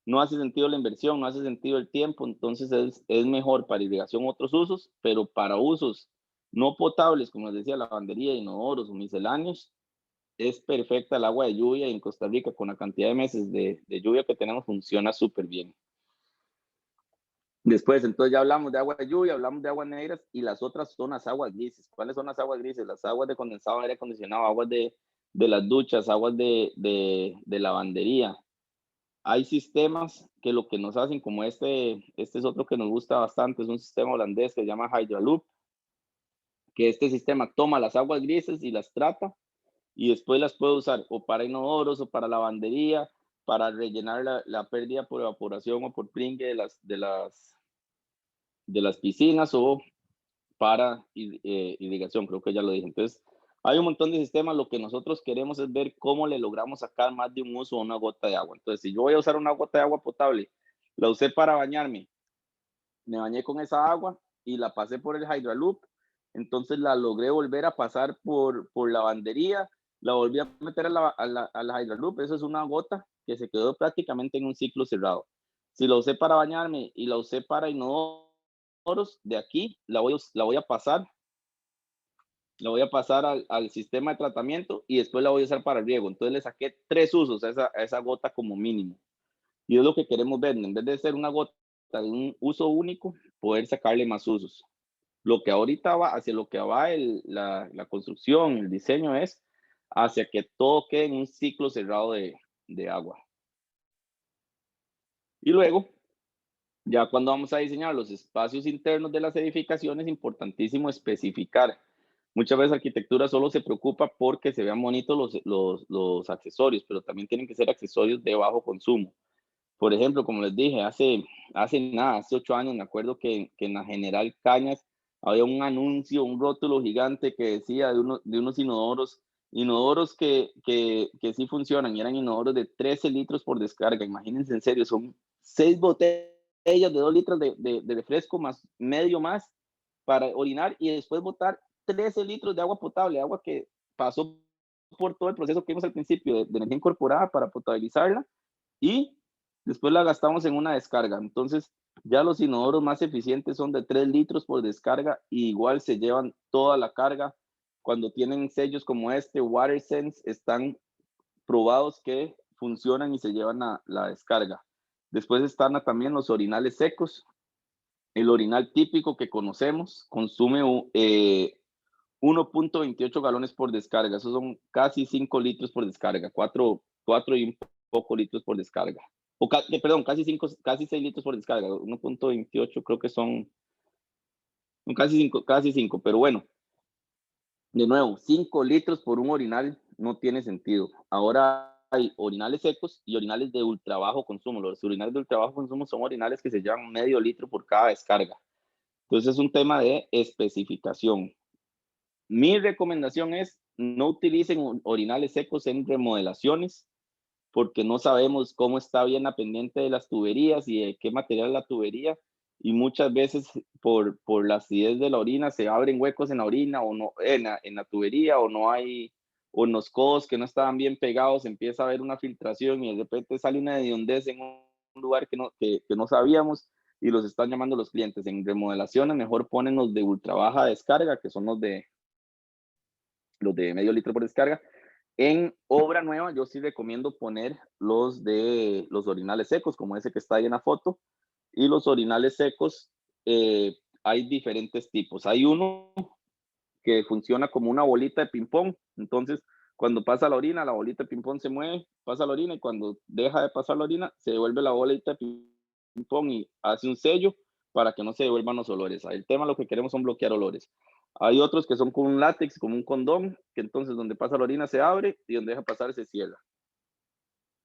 no hace sentido la inversión, no hace sentido el tiempo, entonces es mejor para irrigación otros usos, pero para usos no potables, como les decía, lavandería, inodoros o misceláneos, es perfecta el agua de lluvia y en Costa Rica con la cantidad de meses de lluvia que tenemos funciona súper bien. Después, entonces ya hablamos de agua de lluvia, hablamos de aguas negras y las otras son las aguas grises. ¿Cuáles son las aguas grises? Las aguas de condensado, aire acondicionado, aguas de las duchas, aguas de lavandería. Hay sistemas que lo que nos hacen, como este es otro que nos gusta bastante, es un sistema holandés que se llama Hydraloop, que este sistema toma las aguas grises y las trata y después las puede usar o para inodoros o para lavandería, para rellenar la pérdida por evaporación o por pringue de las piscinas o para irrigación, creo que ya lo dije. Entonces, hay un montón de sistemas, lo que nosotros queremos es ver cómo le logramos sacar más de un uso a una gota de agua. Entonces, si yo voy a usar una gota de agua potable, la usé para bañarme, me bañé con esa agua y la pasé por el Hydraloop, entonces la logré volver a pasar por lavandería, la volví a meter al Hydraloop, eso es una gota que se quedó prácticamente en un ciclo cerrado. Si la usé para bañarme y la usé para inodoros, de aquí la voy a pasar al sistema de tratamiento y después la voy a usar para el riego. Entonces le saqué 3 usos a esa gota como mínimo. Y es lo que queremos ver, en vez de ser una gota de un uso único, poder sacarle más usos. Lo que ahorita va, hacia lo que va la construcción, el diseño es hacia que todo quede en un ciclo cerrado de agua. Y luego, ya cuando vamos a diseñar los espacios internos de las edificaciones, es importantísimo especificar. Muchas veces arquitectura solo se preocupa porque se vean bonitos los accesorios, pero también tienen que ser accesorios de bajo consumo. Por ejemplo, como les dije, hace 8 años, me acuerdo que en la General Cañas había un anuncio, un rótulo gigante que decía de unos inodoros que sí funcionan, y eran inodoros de 13 litros por descarga. Imagínense, en serio, son 6 botellas de 2 litros de refresco más medio más para orinar y después botar 13 litros de agua potable, agua que pasó por todo el proceso que vimos al principio de energía incorporada para potabilizarla y después la gastamos en una descarga. Entonces, ya los inodoros más eficientes son de 3 litros por descarga y igual se llevan toda la carga. Cuando tienen sellos como este, WaterSense, están probados que funcionan y se llevan la descarga. Después están también los orinales secos. El orinal típico que conocemos consume 1.28 galones por descarga. Esos son casi 5 litros por descarga, 4 y un poco litros por descarga. Perdón, casi 6 litros por descarga, 1.28 creo que son casi 5, pero bueno, de nuevo, 5 litros por un orinal no tiene sentido. Ahora hay orinales secos y orinales de ultra bajo consumo. Los orinales de ultra bajo consumo son orinales que se llevan medio litro por cada descarga. Entonces es un tema de especificación. Mi recomendación es no utilicen orinales secos en remodelaciones porque no sabemos cómo está bien la pendiente de las tuberías y de qué material es la tubería y muchas veces por la acidez de la orina se abren huecos en la orina o no en la tubería o no hay o en los codos que no estaban bien pegados empieza a haber una filtración y de repente sale una hediondez en un lugar que no sabíamos y los están llamando los clientes. En remodelaciones mejor ponen los de ultra baja descarga, que son los de medio litro por descarga. En obra nueva, yo sí recomiendo poner los orinales secos, como ese que está ahí en la foto. Y los orinales secos, hay diferentes tipos. Hay uno que funciona como una bolita de ping-pong. Entonces, cuando pasa la orina, la bolita de ping-pong se mueve, pasa la orina, y cuando deja de pasar la orina, se devuelve la bolita de ping-pong y hace un sello para que no se devuelvan los olores. El tema lo que queremos son bloquear olores. Hay otros que son con un látex, como un condón, que entonces donde pasa la orina se abre y donde deja pasar se cierra.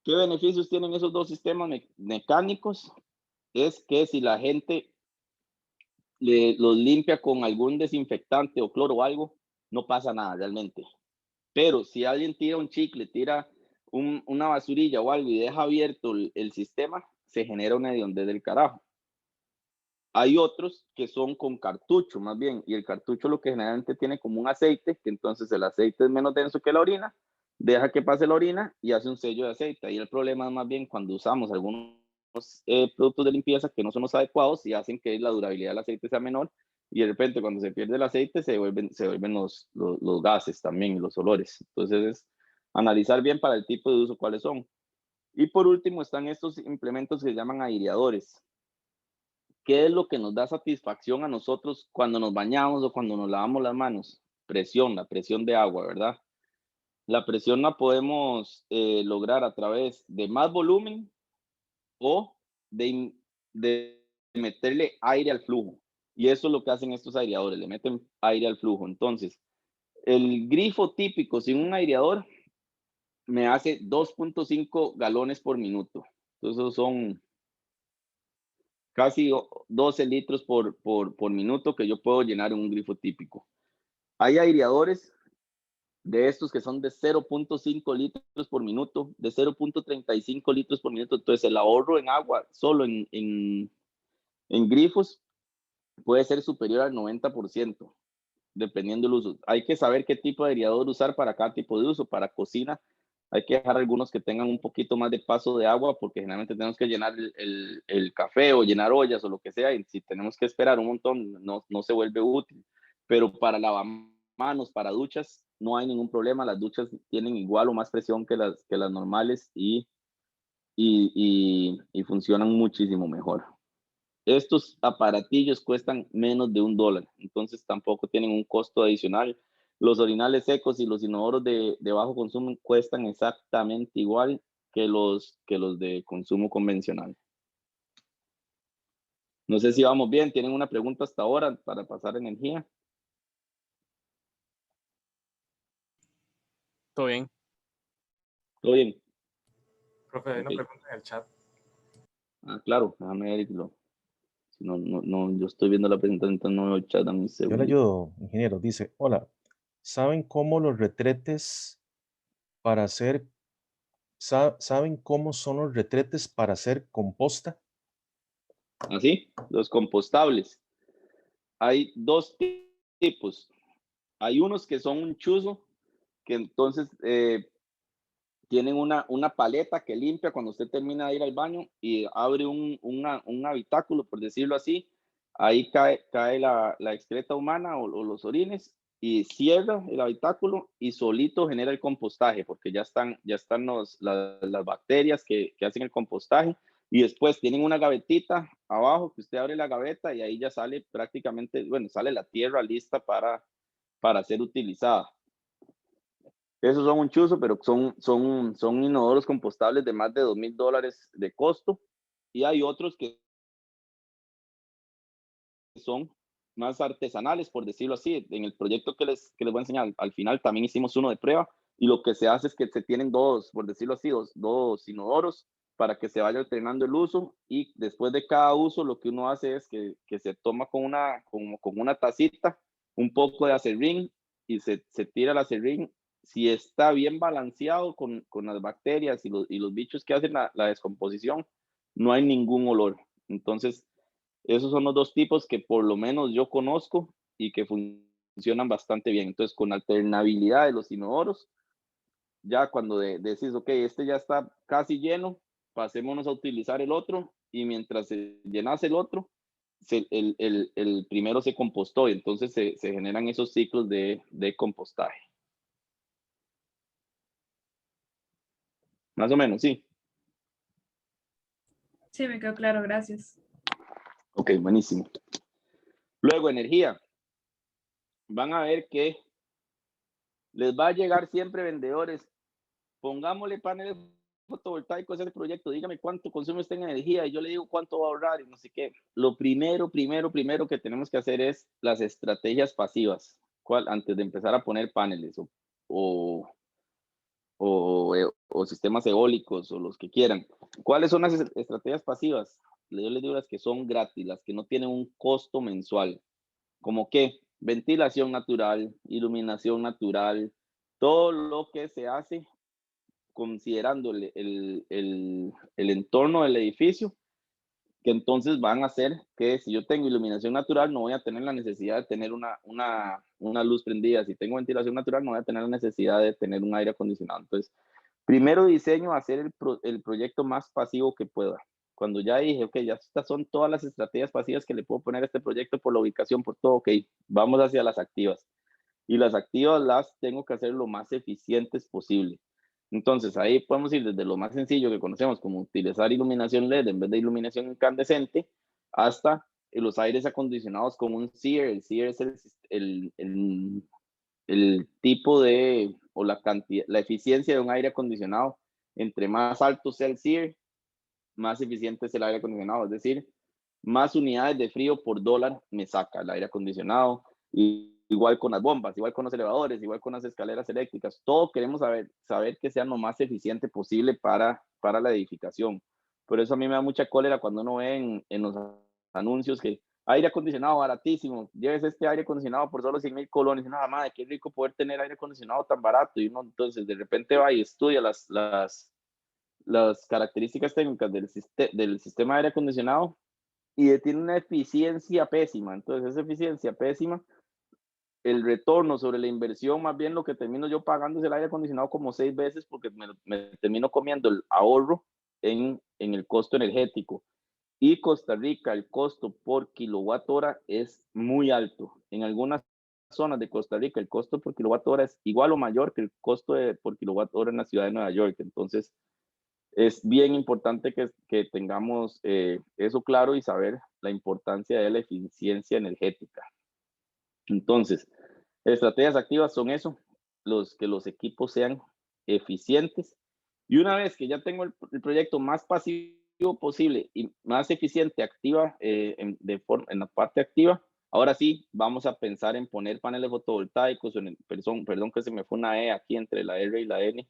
¿Qué beneficios tienen esos dos sistemas mecánicos? Es que si la gente los limpia con algún desinfectante o cloro o algo, no pasa nada realmente. Pero si alguien tira un chicle, tira una basurilla o algo y deja abierto el sistema, se genera una hediondez del carajo. Hay otros que son con cartucho, más bien, y el cartucho lo que generalmente tiene como un aceite, que entonces el aceite es menos denso que la orina, deja que pase la orina y hace un sello de aceite. Ahí el problema es más bien cuando usamos algunos productos de limpieza que no son los adecuados y hacen que la durabilidad del aceite sea menor, y de repente cuando se pierde el aceite se vuelven los gases también, los olores. Entonces es analizar bien para el tipo de uso cuáles son. Y por último están estos implementos que se llaman aireadores. ¿Qué es lo que nos da satisfacción a nosotros cuando nos bañamos o cuando nos lavamos las manos? Presión, la presión de agua, ¿verdad? La presión la podemos lograr a través de más volumen o de meterle aire al flujo. Y eso es lo que hacen estos aireadores, le meten aire al flujo. Entonces, el grifo típico sin un aireador me hace 2.5 galones por minuto. Entonces, son casi 12 litros por minuto que yo puedo llenar en un grifo típico. Hay aireadores de estos que son de 0.5 litros por minuto, de 0.35 litros por minuto. Entonces, el ahorro en agua solo en grifos puede ser superior al 90%, dependiendo del uso. Hay que saber qué tipo de aireador usar para cada tipo de uso. Para cocina, hay que dejar algunos que tengan un poquito más de paso de agua, porque generalmente tenemos que llenar el café o llenar ollas o lo que sea, y si tenemos que esperar un montón, no se vuelve útil. Pero para lavamanos, para duchas, no hay ningún problema. Las duchas tienen igual o más presión que las normales y funcionan muchísimo mejor. Estos aparatillos cuestan menos de $1, entonces tampoco tienen un costo adicional. Los orinales secos y los inodoros de bajo consumo cuestan exactamente igual que los de consumo convencional. No sé si vamos bien. ¿Tienen una pregunta hasta ahora para pasar energía? Todo bien. ¿Todo bien? Profe, hay Ok. una pregunta en el chat. Claro, déjame ver. No, yo estoy viendo la presentación, entonces no veo el chat. Dame un Yo le segundo. ayudo, ingeniero. Dice, hola, ¿saben cómo los retretes para hacer, saben cómo son los retretes para hacer composta? Así, los compostables. Hay dos tipos. Hay unos que son un chuzo, que entonces tienen una paleta que limpia cuando usted termina de ir al baño y abre un habitáculo, por decirlo así. Ahí cae la excreta humana o los orines y cierra el habitáculo y solito genera el compostaje, porque ya están las bacterias que hacen el compostaje. Y después tienen una gavetita abajo que usted abre la gaveta y ahí ya sale prácticamente, bueno, sale la tierra lista para ser utilizada. Esos son un chuzo, pero son inodoros compostables de más de $2,000 de costo. Y hay otros que son más artesanales, por decirlo así. En el proyecto que les voy a enseñar, al final también hicimos uno de prueba, y lo que se hace es que se tienen dos, por decirlo así, dos inodoros para que se vaya alternando el uso, y después de cada uso lo que uno hace es que se toma con una tacita un poco de acerrín y se tira el acerrín. Si está bien balanceado con las bacterias y los bichos que hacen la descomposición, no hay ningún olor. Entonces, esos son los dos tipos que por lo menos yo conozco y que funcionan bastante bien. Entonces, con alternabilidad de los inodoros, ya cuando decís, ok, este ya está casi lleno, pasémonos a utilizar el otro, y mientras se llenas el otro, el primero se compostó, y entonces se generan esos ciclos de compostaje. Más o menos, sí. Sí, me quedó claro, gracias. Ok, buenísimo. Luego, energía. Van a ver que les va a llegar siempre vendedores. Pongámosle paneles fotovoltaicos a ese proyecto, dígame cuánto consume usted en energía y yo le digo cuánto va a ahorrar y no sé qué. Lo primero que tenemos que hacer es las estrategias pasivas, antes de empezar a poner paneles o sistemas eólicos o los que quieran. ¿Cuáles son las estrategias pasivas? Yo les digo las que son gratis, las que no tienen un costo mensual, como que ventilación natural, iluminación natural, todo lo que se hace considerando el entorno del edificio, que entonces van a hacer que si yo tengo iluminación natural no voy a tener la necesidad de tener una luz prendida. Si tengo ventilación natural no voy a tener la necesidad de tener un aire acondicionado. Entonces, primero diseño hacer el proyecto más pasivo que pueda. cuando ya dije, ok, ya estas son todas las estrategias pasivas que le puedo poner a este proyecto por la ubicación, por todo, ok, vamos hacia las activas. Y las activas las tengo que hacer lo más eficientes posible. Entonces, ahí podemos ir desde lo más sencillo que conocemos, como utilizar iluminación LED en vez de iluminación incandescente, hasta los aires acondicionados con un SEER. El SEER es el tipo de, o la cantidad, la eficiencia de un aire acondicionado. Entre más alto sea el SEER, más eficiente es el aire acondicionado. Es decir, más unidades de frío por dólar me saca el aire acondicionado. Y igual con las bombas, igual con los elevadores, igual con las escaleras eléctricas. Todo queremos saber que sea lo más eficiente posible para la edificación. Por eso a mí me da mucha cólera cuando uno ve en los anuncios que aire acondicionado baratísimo, lleves este aire acondicionado por solo 100,000 colones. Nada más, qué rico poder tener aire acondicionado tan barato. Y uno entonces de repente va y estudia las características técnicas del sistema de aire acondicionado y tiene una eficiencia pésima. Entonces, esa eficiencia pésima, el retorno sobre la inversión, más bien lo que termino yo pagando es el aire acondicionado como 6 veces porque me termino comiendo el ahorro en el costo energético. Y Costa Rica, el costo por kilowatt hora es muy alto. En algunas zonas de Costa Rica, el costo por kilowatt hora es igual o mayor que el costo por kilowatt hora en la ciudad de Nueva York. Entonces, es bien importante que tengamos eso claro y saber la importancia de la eficiencia energética. Entonces, estrategias activas son eso, que los equipos sean eficientes. Y una vez que ya tengo el proyecto más pasivo posible y más eficiente activa, en la parte activa, ahora sí vamos a pensar en poner paneles fotovoltaicos. Perdón que se me fue una E aquí entre la R y la N.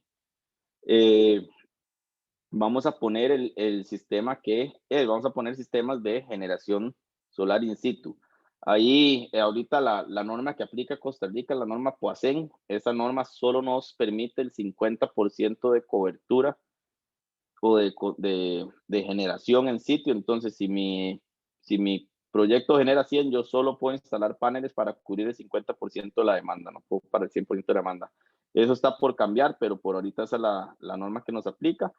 Vamos a poner el sistema vamos a poner sistemas de generación solar in situ. Ahí, ahorita la norma que aplica Costa Rica, la norma POACEN, esa norma solo nos permite el 50% de cobertura o de generación en sitio. Entonces, si mi proyecto genera 100, yo solo puedo instalar paneles para cubrir el 50% de la demanda, no puedo para el 100% de la demanda. Eso está por cambiar, pero por ahorita esa es la norma que nos aplica.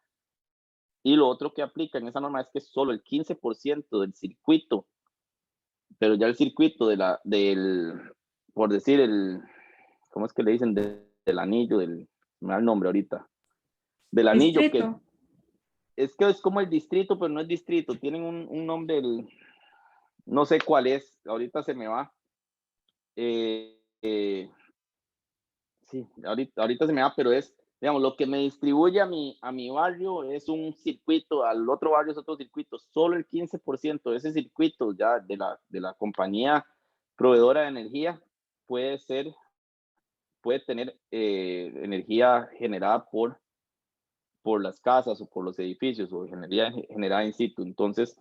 Y lo otro que aplica en esa norma es que solo el 15% del circuito, pero ya el circuito por decir, ¿cómo es que le dicen? Del anillo, me da el nombre ahorita. Del anillo, Distrito. que es como el distrito, pero no es distrito, tienen un nombre, no sé cuál es, ahorita se me va. Sí, ahorita se me va, pero es, digamos, lo que me distribuye a mi barrio es un circuito, al otro barrio es otro circuito. Solo el 15% de ese circuito ya de la compañía proveedora de energía puede tener energía generada por las casas o por los edificios, o energía generada in situ. Entonces,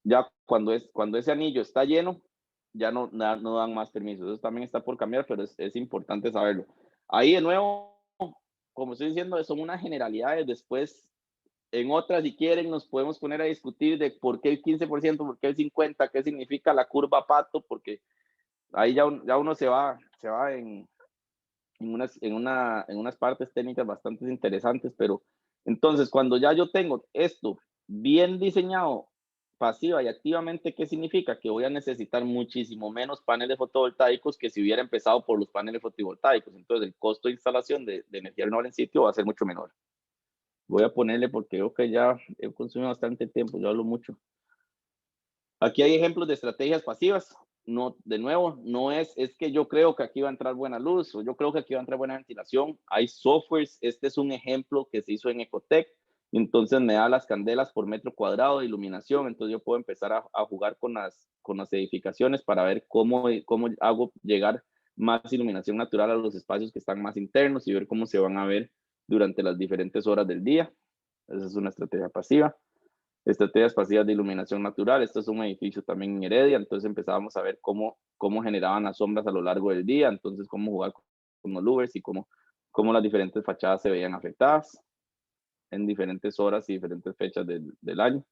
ya cuando ese anillo está lleno, ya no dan más permisos. Eso también está por cambiar, pero es importante saberlo. Ahí de nuevo, como estoy diciendo, son unas generalidades. Después, en otras, si quieren, nos podemos poner a discutir de por qué el 15%, por qué el 50%, qué significa la curva pato, porque ahí ya uno se va en unas partes técnicas bastante interesantes. Pero entonces, cuando ya yo tengo esto bien diseñado, pasiva y activamente, ¿qué significa? Que voy a necesitar muchísimo menos paneles fotovoltaicos que si hubiera empezado por los paneles fotovoltaicos. Entonces, el costo de instalación de energía renovable en sitio va a ser mucho menor. Voy a ponerle, porque creo que ya he consumido bastante tiempo, yo hablo mucho. Aquí hay ejemplos de estrategias pasivas. No, de nuevo, no es que yo creo que aquí va a entrar buena luz o yo creo que aquí va a entrar buena ventilación. Hay softwares. Este es un ejemplo que se hizo en Ecotec. Entonces me da las candelas por metro cuadrado de iluminación. Entonces yo puedo empezar a jugar con las edificaciones para ver cómo hago llegar más iluminación natural a los espacios que están más internos y ver cómo se van a ver durante las diferentes horas del día. Esa es una estrategia pasiva. Estrategias pasivas de iluminación natural. Esto es un edificio también en Heredia. Entonces empezábamos a ver cómo generaban las sombras a lo largo del día. Entonces cómo jugar con los louvers y cómo las diferentes fachadas se veían afectadas en diferentes horas y diferentes fechas del año.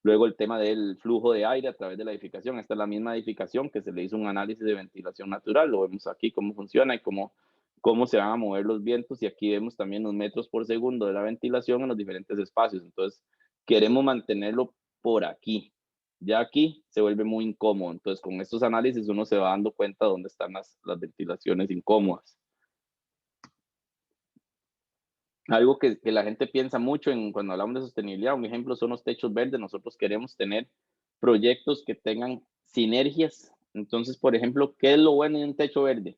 Luego el tema del flujo de aire a través de la edificación. Esta es la misma edificación que se le hizo un análisis de ventilación natural. Lo vemos aquí cómo funciona y cómo se van a mover los vientos. Y aquí vemos también los metros por segundo de la ventilación en los diferentes espacios. Entonces, queremos mantenerlo por aquí. Ya aquí se vuelve muy incómodo. Entonces, con estos análisis uno se va dando cuenta de dónde están las ventilaciones incómodas. Algo que la gente piensa mucho cuando hablamos de sostenibilidad, un ejemplo son los techos verdes. Nosotros queremos tener proyectos que tengan sinergias. Entonces, por ejemplo, ¿qué es lo bueno de un techo verde?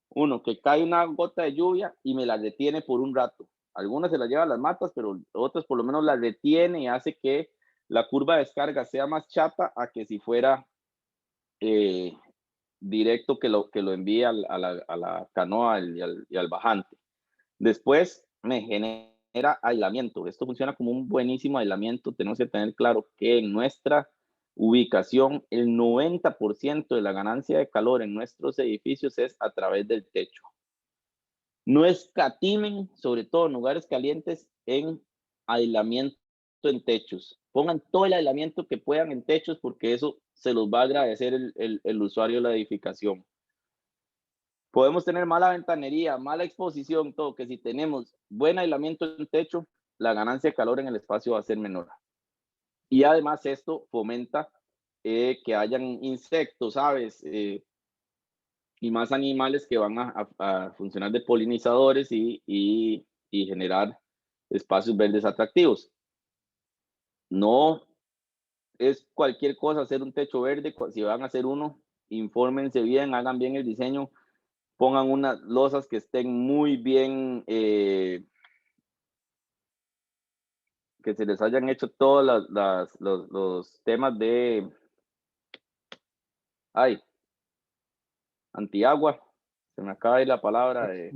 Uno, que cae una gota de lluvia y me la retiene por un rato. Algunas se las lleva a las matas, pero otras por lo menos la retiene y hace que la curva de descarga sea más chata a que si fuera directo que lo envíe a la canoa y al bajante. Después me genera aislamiento. Esto funciona como un buenísimo aislamiento. Tenemos que tener claro que en nuestra ubicación, el 90% de la ganancia de calor en nuestros edificios es a través del techo. No escatimen, sobre todo en lugares calientes, en aislamiento en techos. Pongan todo el aislamiento que puedan en techos porque eso se los va a agradecer el usuario de la edificación. Podemos tener mala ventanería, mala exposición, todo, que si tenemos buen aislamiento en techo, la ganancia de calor en el espacio va a ser menor. Y además esto fomenta que hayan insectos, aves y más animales que van a funcionar de polinizadores y generar espacios verdes atractivos. No es cualquier cosa hacer un techo verde. Si van a hacer uno, infórmense bien, hagan bien el diseño, pongan unas losas que estén muy bien, que se les hayan hecho todos los temas de antiagua, se me acaba de ir la palabra de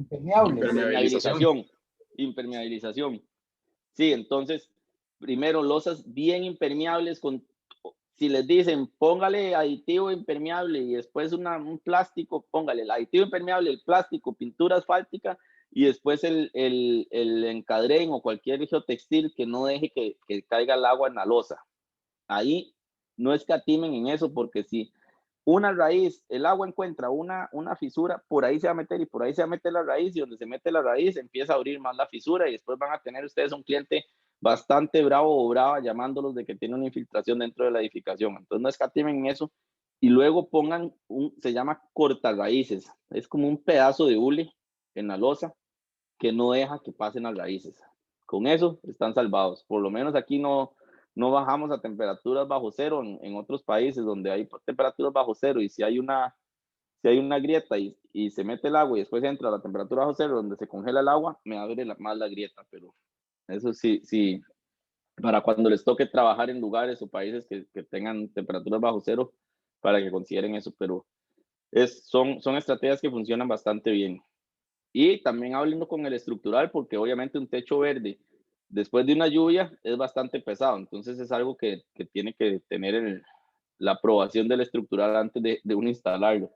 impermeabilización. Sí, entonces, primero losas bien impermeables si les dicen póngale aditivo impermeable y después un plástico, póngale el aditivo impermeable, el plástico, pintura asfáltica y después el encadrén o cualquier geotextil que no deje que caiga el agua en la losa. Ahí no escatimen en eso porque si una raíz, el agua encuentra una fisura, por ahí se va a meter y por ahí se va a meter la raíz y donde se mete la raíz empieza a abrir más la fisura y después van a tener ustedes un cliente bastante bravo o brava llamándolos de que tiene una infiltración dentro de la edificación. Entonces no escatimen en eso y luego pongan se llama cortarraíces. Es como un pedazo de hule en la losa que no deja que pasen las raíces. Con eso están salvados. Por lo menos aquí no bajamos a temperaturas bajo cero en otros países donde hay temperaturas bajo cero y si hay una grieta y se mete el agua y después entra a la temperatura bajo cero donde se congela el agua, me abre más la grieta, pero eso sí, para cuando les toque trabajar en lugares o países que tengan temperaturas bajo cero, para que consideren eso, pero son estrategias que funcionan bastante bien. Y también hablando con el estructural, porque obviamente un techo verde después de una lluvia es bastante pesado, entonces es algo que tiene que tener la aprobación del estructural antes de uno instalarlo.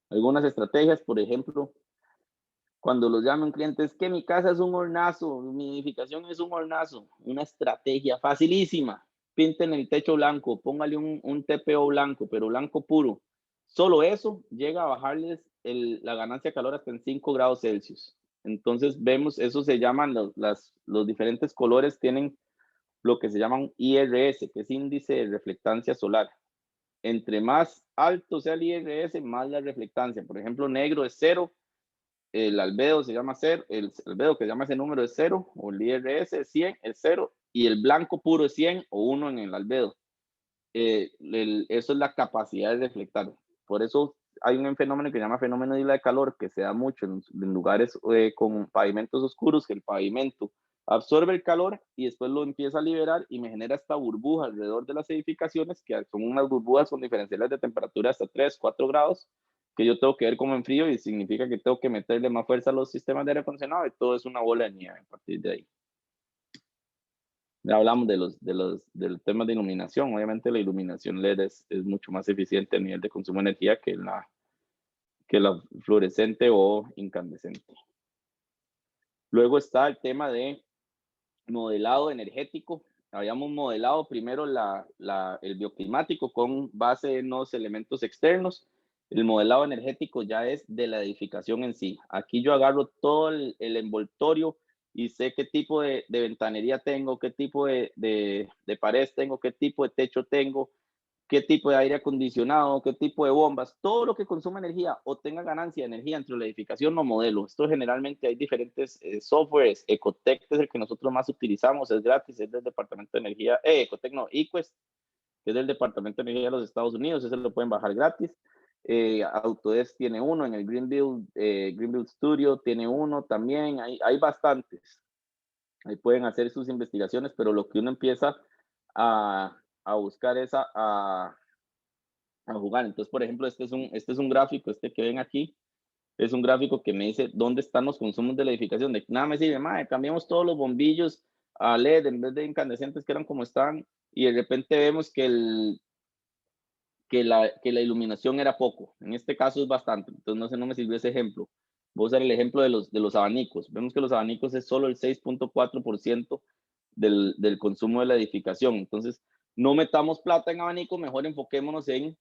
Algunas estrategias, por ejemplo, cuando los llama un cliente, es que mi casa es un hornazo, mi edificación es un hornazo, una estrategia facilísima. Pinten el techo blanco, póngale un TPO blanco, pero blanco puro. Solo eso llega a bajarles la ganancia de calor hasta en 5 grados Celsius. Entonces vemos, eso se llaman los diferentes colores, tienen lo que se llaman IRS, que es índice de reflectancia solar. Entre más alto sea el IRS, más la reflectancia. Por ejemplo, negro es 0, el albedo se llama 0, el albedo que se llama ese número es 0, o el IRS es 100, es 0, y el blanco puro es 100 o 1 en el albedo. Eso es la capacidad de reflectar. Por eso hay un fenómeno que se llama fenómeno de isla de calor, que se da mucho en lugares con pavimentos oscuros, que el pavimento absorbe el calor y después lo empieza a liberar y me genera esta burbuja alrededor de las edificaciones, que son unas burbujas con diferenciales de temperatura hasta 3, 4 grados, que yo tengo que ver como enfrío y significa que tengo que meterle más fuerza a los sistemas de aire acondicionado y todo es una bola de nieve a partir de ahí. Ya hablamos del tema de iluminación. Obviamente la iluminación LED es mucho más eficiente a nivel de consumo de energía que la fluorescente o incandescente. Luego está el tema de modelado energético. Habíamos modelado primero el bioclimático con base en los elementos externos. El modelado energético ya es de la edificación en sí. Aquí yo agarro todo el envoltorio y sé qué tipo de ventanería tengo, qué tipo de paredes tengo, qué tipo de techo tengo, qué tipo de aire acondicionado, qué tipo de bombas, todo lo que consuma energía o tenga ganancia de energía entre la edificación o modelo. Esto generalmente hay diferentes softwares. Ecotec es el que nosotros más utilizamos, es gratis, es del Departamento de Energía, Ecotec no, eQuest, que es del Departamento de Energía de los Estados Unidos, ese lo pueden bajar gratis. Autodesk tiene uno, en el Greenbuild Studio tiene uno también, hay bastantes. Ahí pueden hacer sus investigaciones, pero lo que uno empieza a buscar es a jugar. Entonces, por ejemplo, este es un gráfico, este que ven aquí, es un gráfico que me dice dónde están los consumos de la edificación. De nada me sirve, madre, cambiamos todos los bombillos a LED en vez de incandescentes que eran como estaban, y de repente vemos que la iluminación era poco. En este caso es bastante, entonces no me sirvió ese ejemplo. Voy a usar el ejemplo de los abanicos. Vemos que los abanicos es solo el 6.4% del consumo de la edificación. Entonces, no metamos plata en abanico, mejor enfoquémonos en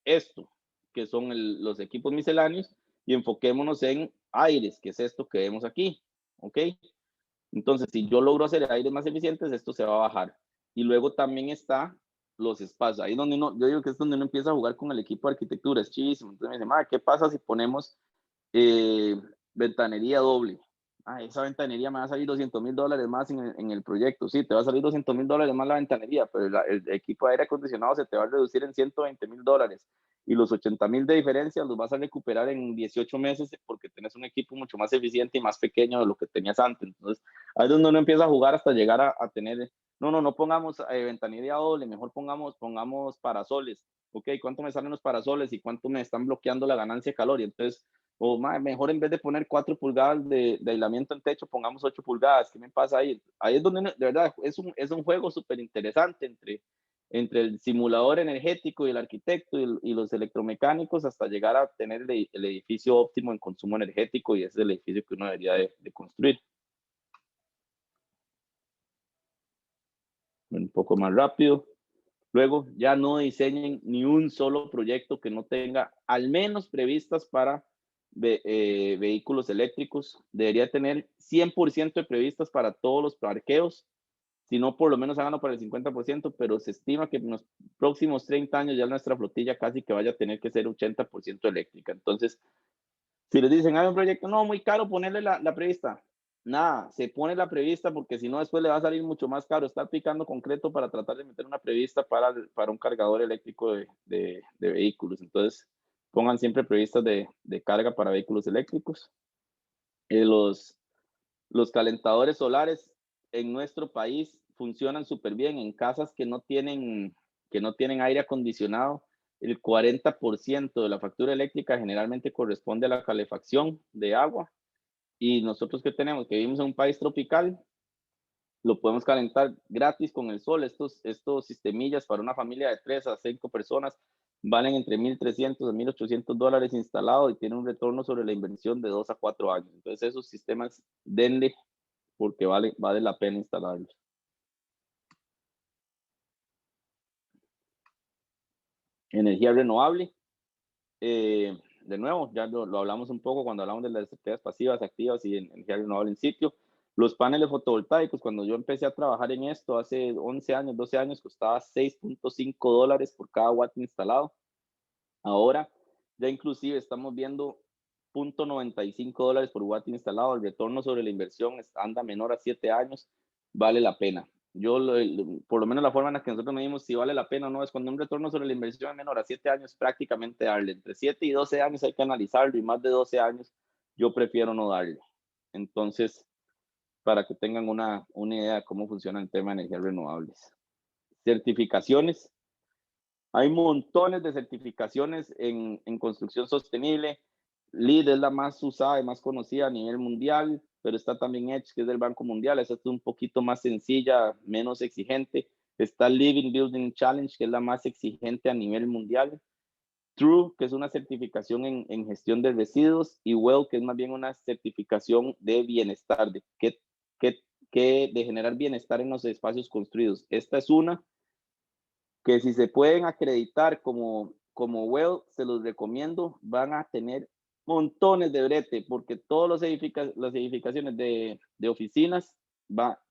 esto, que son los equipos misceláneos, y enfoquémonos en aires, que es esto que vemos aquí. ¿Ok? Entonces, si yo logro hacer aires más eficientes, esto se va a bajar. Y luego también está los espacios. Ahí es donde yo digo que es donde uno empieza a jugar con el equipo de arquitectura, es chivísimo. Entonces me dice, ¿qué pasa si ponemos ventanería doble? Esa ventanería me va a salir $200,000 más en el proyecto. Sí, te va a salir $200,000 más la ventanería, pero el equipo de aire acondicionado se te va a reducir en $120,000. Y los 80,000 de diferencia los vas a recuperar en 18 meses porque tenés un equipo mucho más eficiente y más pequeño de lo que tenías antes. Entonces, ahí es donde uno empieza a jugar hasta llegar a tener, no pongamos ventanería doble, mejor pongamos parasoles. Ok, ¿cuánto me salen los parasoles y cuánto me están bloqueando la ganancia de calor? Y entonces, mejor en vez de poner 4 pulgadas de aislamiento en techo, pongamos 8 pulgadas. ¿Qué me pasa ahí? Ahí es donde, de verdad, es un juego súper interesante entre el simulador energético y el arquitecto y los electromecánicos hasta llegar a tener el edificio óptimo en consumo energético, y ese es el edificio que uno debería de construir. Un poco más rápido. Luego, ya no diseñen ni un solo proyecto que no tenga al menos previstas para vehículos eléctricos. Debería tener 100% de previstas para todos los parqueos. Si no, por lo menos háganlo para el 50%, pero se estima que en los próximos 30 años ya nuestra flotilla casi que vaya a tener que ser 80% eléctrica. Entonces, si les dicen, hay un proyecto, no, muy caro ponerle la prevista. Nada, se pone la prevista porque si no después le va a salir mucho más caro estar picando concreto para tratar de meter una prevista para un cargador eléctrico de vehículos. Entonces, pongan siempre previstas de carga para vehículos eléctricos. Los calentadores solares en nuestro país funcionan súper bien en casas que no tienen aire acondicionado. El 40% de la factura eléctrica generalmente corresponde a la calefacción de agua. Y nosotros que tenemos, que vivimos en un país tropical, lo podemos calentar gratis con el sol. Estos sistemillas para una familia de 3 a 5 personas valen entre $1,300 a $1,800 instalados y tienen un retorno sobre la inversión de 2 a 4 años. Entonces esos sistemas denle porque vale la pena instalarlos. Energía renovable. De nuevo, ya lo hablamos un poco cuando hablamos de las actividades pasivas, activas y energía renovable en sitio. Los paneles fotovoltaicos, cuando yo empecé a trabajar en esto hace 11 años, 12 años, costaba $6.5 por cada watt instalado. Ahora ya inclusive estamos viendo $0.95 por watt instalado. El retorno sobre la inversión anda menor a 7 años, vale la pena. Por lo menos la forma en la que nosotros medimos si vale la pena o no es cuando un retorno sobre la inversión es menor a 7 años, prácticamente darle. Entre 7 y 12 años hay que analizarlo, y más de 12 años yo prefiero no darle. Entonces, para que tengan una idea de cómo funciona el tema de energías renovables. Certificaciones. Hay montones de certificaciones en construcción sostenible. LEED es la más usada y más conocida a nivel mundial, pero está también EDGE, que es del Banco Mundial. Esa es un poquito más sencilla, menos exigente. Está Living Building Challenge, que es la más exigente a nivel mundial. TRUE, que es una certificación en gestión de residuos. Y WELL, que es más bien una certificación de bienestar, de generar bienestar en los espacios construidos. Esta es una que si se pueden acreditar como WELL, se los recomiendo. Van a tener montones de brete, porque todas las edificaciones de oficinas,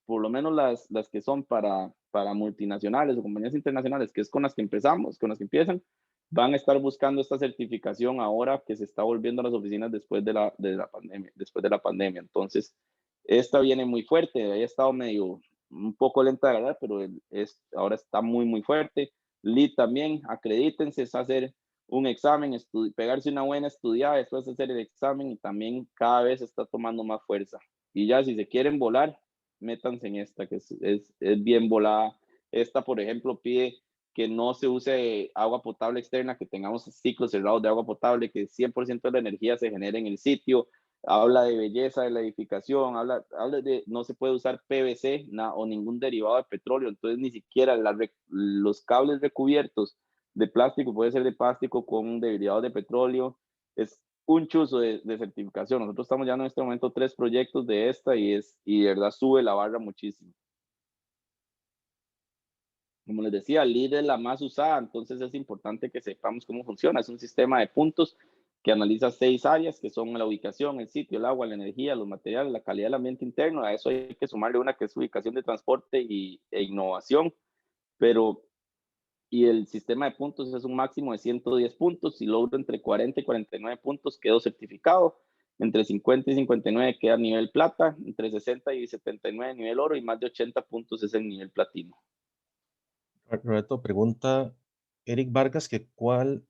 por lo menos las que son para multinacionales o compañías internacionales, que es con las que empezamos, con las que empiezan, van a estar buscando esta certificación ahora que se está volviendo a las oficinas después de la pandemia. Entonces, esta viene muy fuerte, había estado un poco lenta de verdad, pero ahora está muy, muy fuerte. LEED también, acredítense, es hacer un examen, pegarse una buena estudiada, después hacer el examen, y también cada vez está tomando más fuerza. Y ya si se quieren volar, métanse en esta, que es bien volada. Esta, por ejemplo, pide que no se use agua potable externa, que tengamos ciclos cerrados de agua potable, que 100% de la energía se genere en el sitio. Habla de belleza de la edificación, habla de no se puede usar PVC o ningún derivado de petróleo, entonces ni siquiera los cables recubiertos de plástico, puede ser de plástico con derivados de petróleo. Es un chuzo de certificación. Nosotros estamos ya en este momento 3 proyectos de esta, y de verdad sube la barra muchísimo. Como les decía, LEED es la más usada, entonces es importante que sepamos cómo funciona. Es un sistema de puntos que analiza 6 áreas, que son la ubicación, el sitio, el agua, la energía, los materiales, la calidad del ambiente interno. A eso hay que sumarle una que es ubicación de transporte e innovación. Y el sistema de puntos es un máximo de 110 puntos. Si logro entre 40 y 49 puntos, quedo certificado. Entre 50 y 59 queda nivel plata. Entre 60 y 79 nivel oro. Y más de 80 puntos es el nivel platino. Roberto, pregunta Eric Vargas que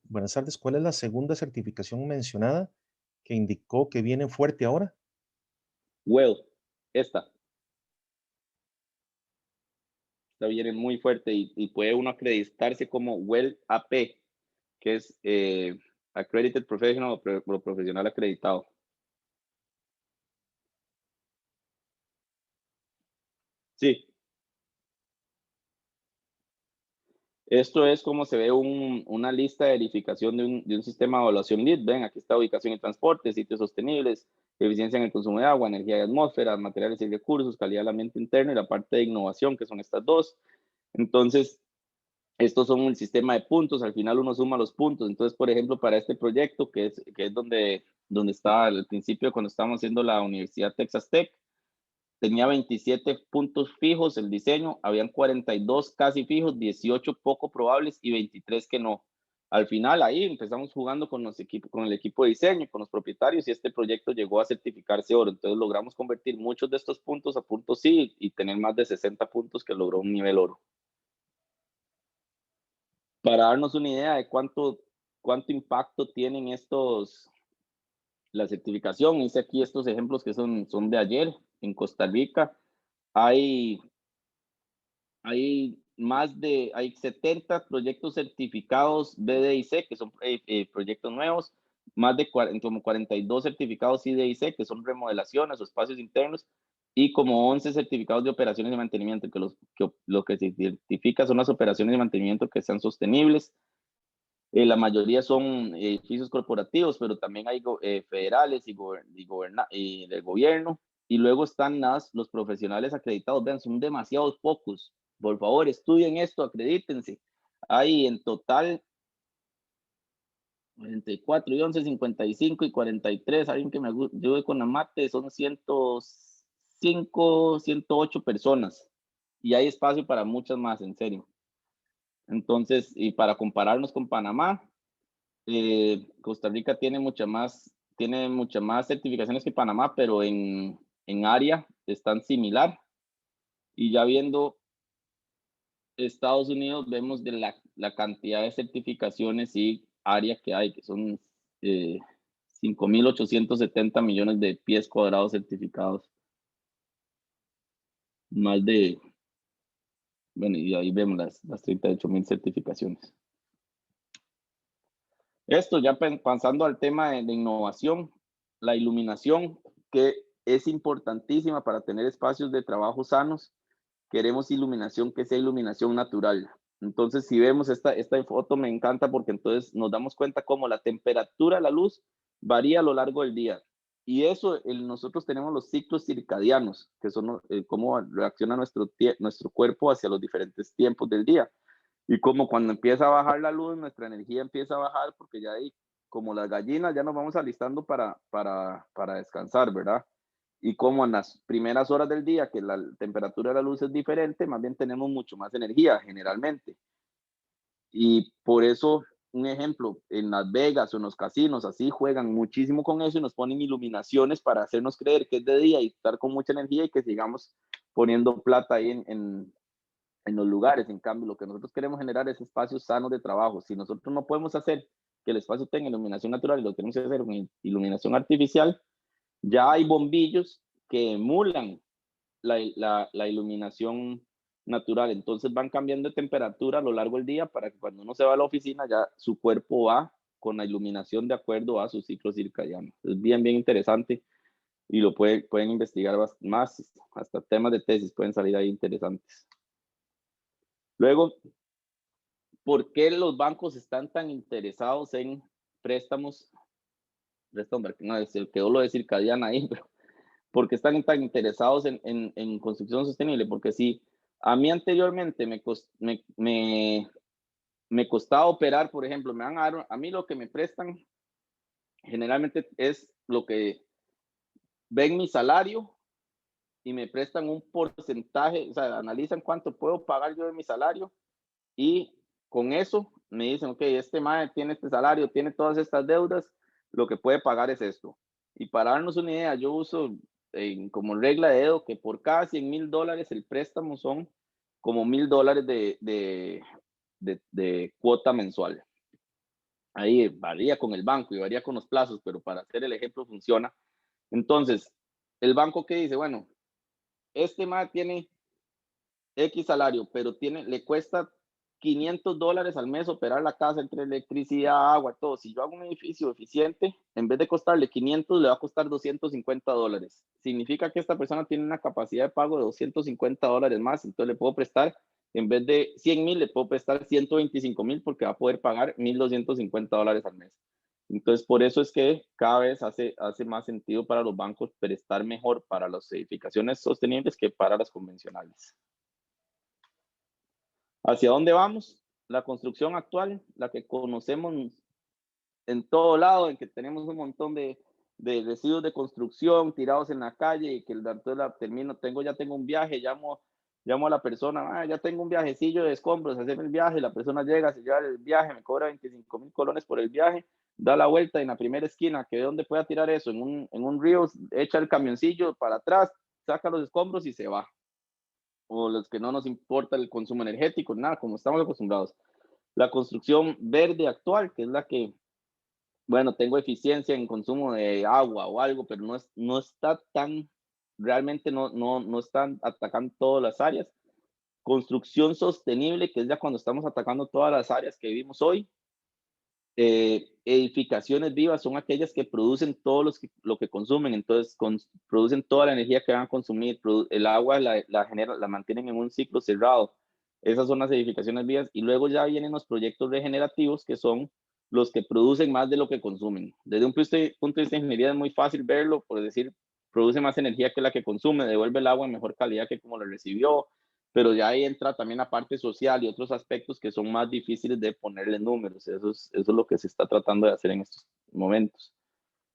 buenas tardes, ¿cuál es la segunda certificación mencionada que indicó que viene fuerte ahora? WELL, esta viene muy fuerte, y puede uno acreditarse como WELL AP, que es Accredited Professional o profesional acreditado. Sí. Esto es como se ve una lista de verificación de un sistema de evaluación LEED. Ven, aquí está ubicación y transporte, sitios sostenibles, eficiencia en el consumo de agua, energía y atmósfera, materiales y recursos, calidad del ambiente interno, y la parte de innovación, que son estas dos. Entonces, estos son un sistema de puntos. Al final uno suma los puntos. Entonces, por ejemplo, para este proyecto, que es donde estaba al principio cuando estábamos haciendo la Universidad Texas Tech, tenía 27 puntos fijos el diseño, habían 42 casi fijos, 18 poco probables y 23 que no. Al final ahí empezamos jugando con el equipo de diseño, con los propietarios, y este proyecto llegó a certificarse oro. Entonces logramos convertir muchos de estos puntos a puntos sí, y tener más de 60 puntos que logró un nivel oro. Para darnos una idea de cuánto impacto tienen la certificación, hice aquí estos ejemplos que son de ayer. En Costa Rica hay 70 proyectos certificados BDIC, que son proyectos nuevos, más de como 42 certificados IDIC, que son remodelaciones o espacios internos, y como 11 certificados de operaciones de mantenimiento, que lo que se certifica son las operaciones de mantenimiento que sean sostenibles. La mayoría son edificios corporativos, pero también hay federales y del gobierno. Y luego están los profesionales acreditados. Vean, son demasiados pocos. Por favor, estudien esto, acredítense. Hay en total entre 4 y 11, 55 y 43. Alguien que me ayude con la mate, son 105, 108 personas. Y hay espacio para muchas más, en serio. Entonces, y para compararnos con Panamá, Costa Rica tiene muchas más certificaciones que Panamá, pero en área están similar. Y ya viendo Estados Unidos, vemos de la cantidad de certificaciones y área que hay, que son 5.870 millones de pies cuadrados certificados. Más de, bueno, y ahí vemos las 38.000 certificaciones. Esto ya pasando al tema de innovación, la iluminación, que es importantísima para tener espacios de trabajo sanos. Queremos iluminación que sea iluminación natural. Entonces, si vemos esta foto, me encanta, porque entonces nos damos cuenta cómo la temperatura de la luz varía a lo largo del día. Y eso, nosotros tenemos los ciclos circadianos, que son cómo reacciona nuestro cuerpo hacia los diferentes tiempos del día. Y como cuando empieza a bajar la luz, nuestra energía empieza a bajar, porque ya ahí como las gallinas, ya nos vamos alistando para descansar, ¿verdad? Y como en las primeras horas del día, que la temperatura de la luz es diferente, más bien tenemos mucho más energía generalmente. Y por eso, un ejemplo, en Las Vegas o en los casinos, así juegan muchísimo con eso y nos ponen iluminaciones para hacernos creer que es de día y estar con mucha energía y que sigamos poniendo plata ahí en los lugares. En cambio, lo que nosotros queremos generar es espacios sanos de trabajo. Si nosotros no podemos hacer que el espacio tenga iluminación natural y lo tenemos que hacer con iluminación artificial, ya hay bombillos que emulan la iluminación natural. Entonces van cambiando de temperatura a lo largo del día para que cuando uno se va a la oficina ya su cuerpo va con la iluminación de acuerdo a su ciclo circadiano. Es bien, bien interesante y lo pueden investigar más, hasta temas de tesis pueden salir ahí interesantes. Luego, ¿por qué los bancos están tan interesados en préstamos? No, quedó lo de circadiana ahí, pero ¿por qué están tan interesados en construcción sostenible? Porque si a mí anteriormente me costaba operar, por ejemplo, me van a dar, a mí lo que me prestan generalmente es lo que ven mi salario y me prestan un porcentaje, o sea, analizan cuánto puedo pagar yo de mi salario y con eso me dicen, ok, este mae tiene este salario, tiene todas estas deudas, lo que puede pagar es esto. Y para darnos una idea, yo uso como regla de dedo que por cada $100,000 el préstamo son como $1,000 de cuota mensual. Ahí varía con el banco y varía con los plazos, pero para hacer el ejemplo funciona. Entonces, el banco que dice, bueno, este mae tiene X salario, pero le cuesta $500 al mes operar la casa entre electricidad, agua, todo. Si yo hago un edificio eficiente, en vez de costarle 500, le va a costar $250. Significa que esta persona tiene una capacidad de pago de $250 más, entonces le puedo prestar, en vez de 100,000, le puedo prestar 125,000 porque va a poder pagar $1,250 al mes. Entonces, por eso es que cada vez hace más sentido para los bancos prestar mejor para las edificaciones sostenibles que para las convencionales. ¿Hacia dónde vamos? La construcción actual, la que conocemos en todo lado, en que tenemos un montón de residuos de construcción tirados en la calle y que entonces ya tengo un viaje, llamo a la persona, ya tengo un viajecillo de escombros, hacerme el viaje, la persona llega, se lleva el viaje, me cobra 25,000 colones por el viaje, da la vuelta y en la primera esquina, que de dónde pueda tirar eso, en un río, echa el camioncillo para atrás, saca los escombros y se va. O los que no nos importa el consumo energético, nada, como estamos acostumbrados. La construcción verde actual, que es la que, bueno, tengo eficiencia en consumo de agua o algo, pero no está tan, realmente no están atacando todas las áreas. Construcción sostenible, que es ya cuando estamos atacando todas las áreas que vivimos hoy. Edificaciones vivas son aquellas que producen todo lo que consumen, entonces producen toda la energía que van a consumir, el agua la mantienen en un ciclo cerrado. Esas son las edificaciones vivas y luego ya vienen los proyectos regenerativos que son los que producen más de lo que consumen. Desde un punto de vista de ingeniería es muy fácil verlo, por decir, produce más energía que la que consume, devuelve el agua en mejor calidad que como la recibió, pero ya ahí entra también la parte social y otros aspectos que son más difíciles de ponerle números. Eso es lo que se está tratando de hacer en estos momentos.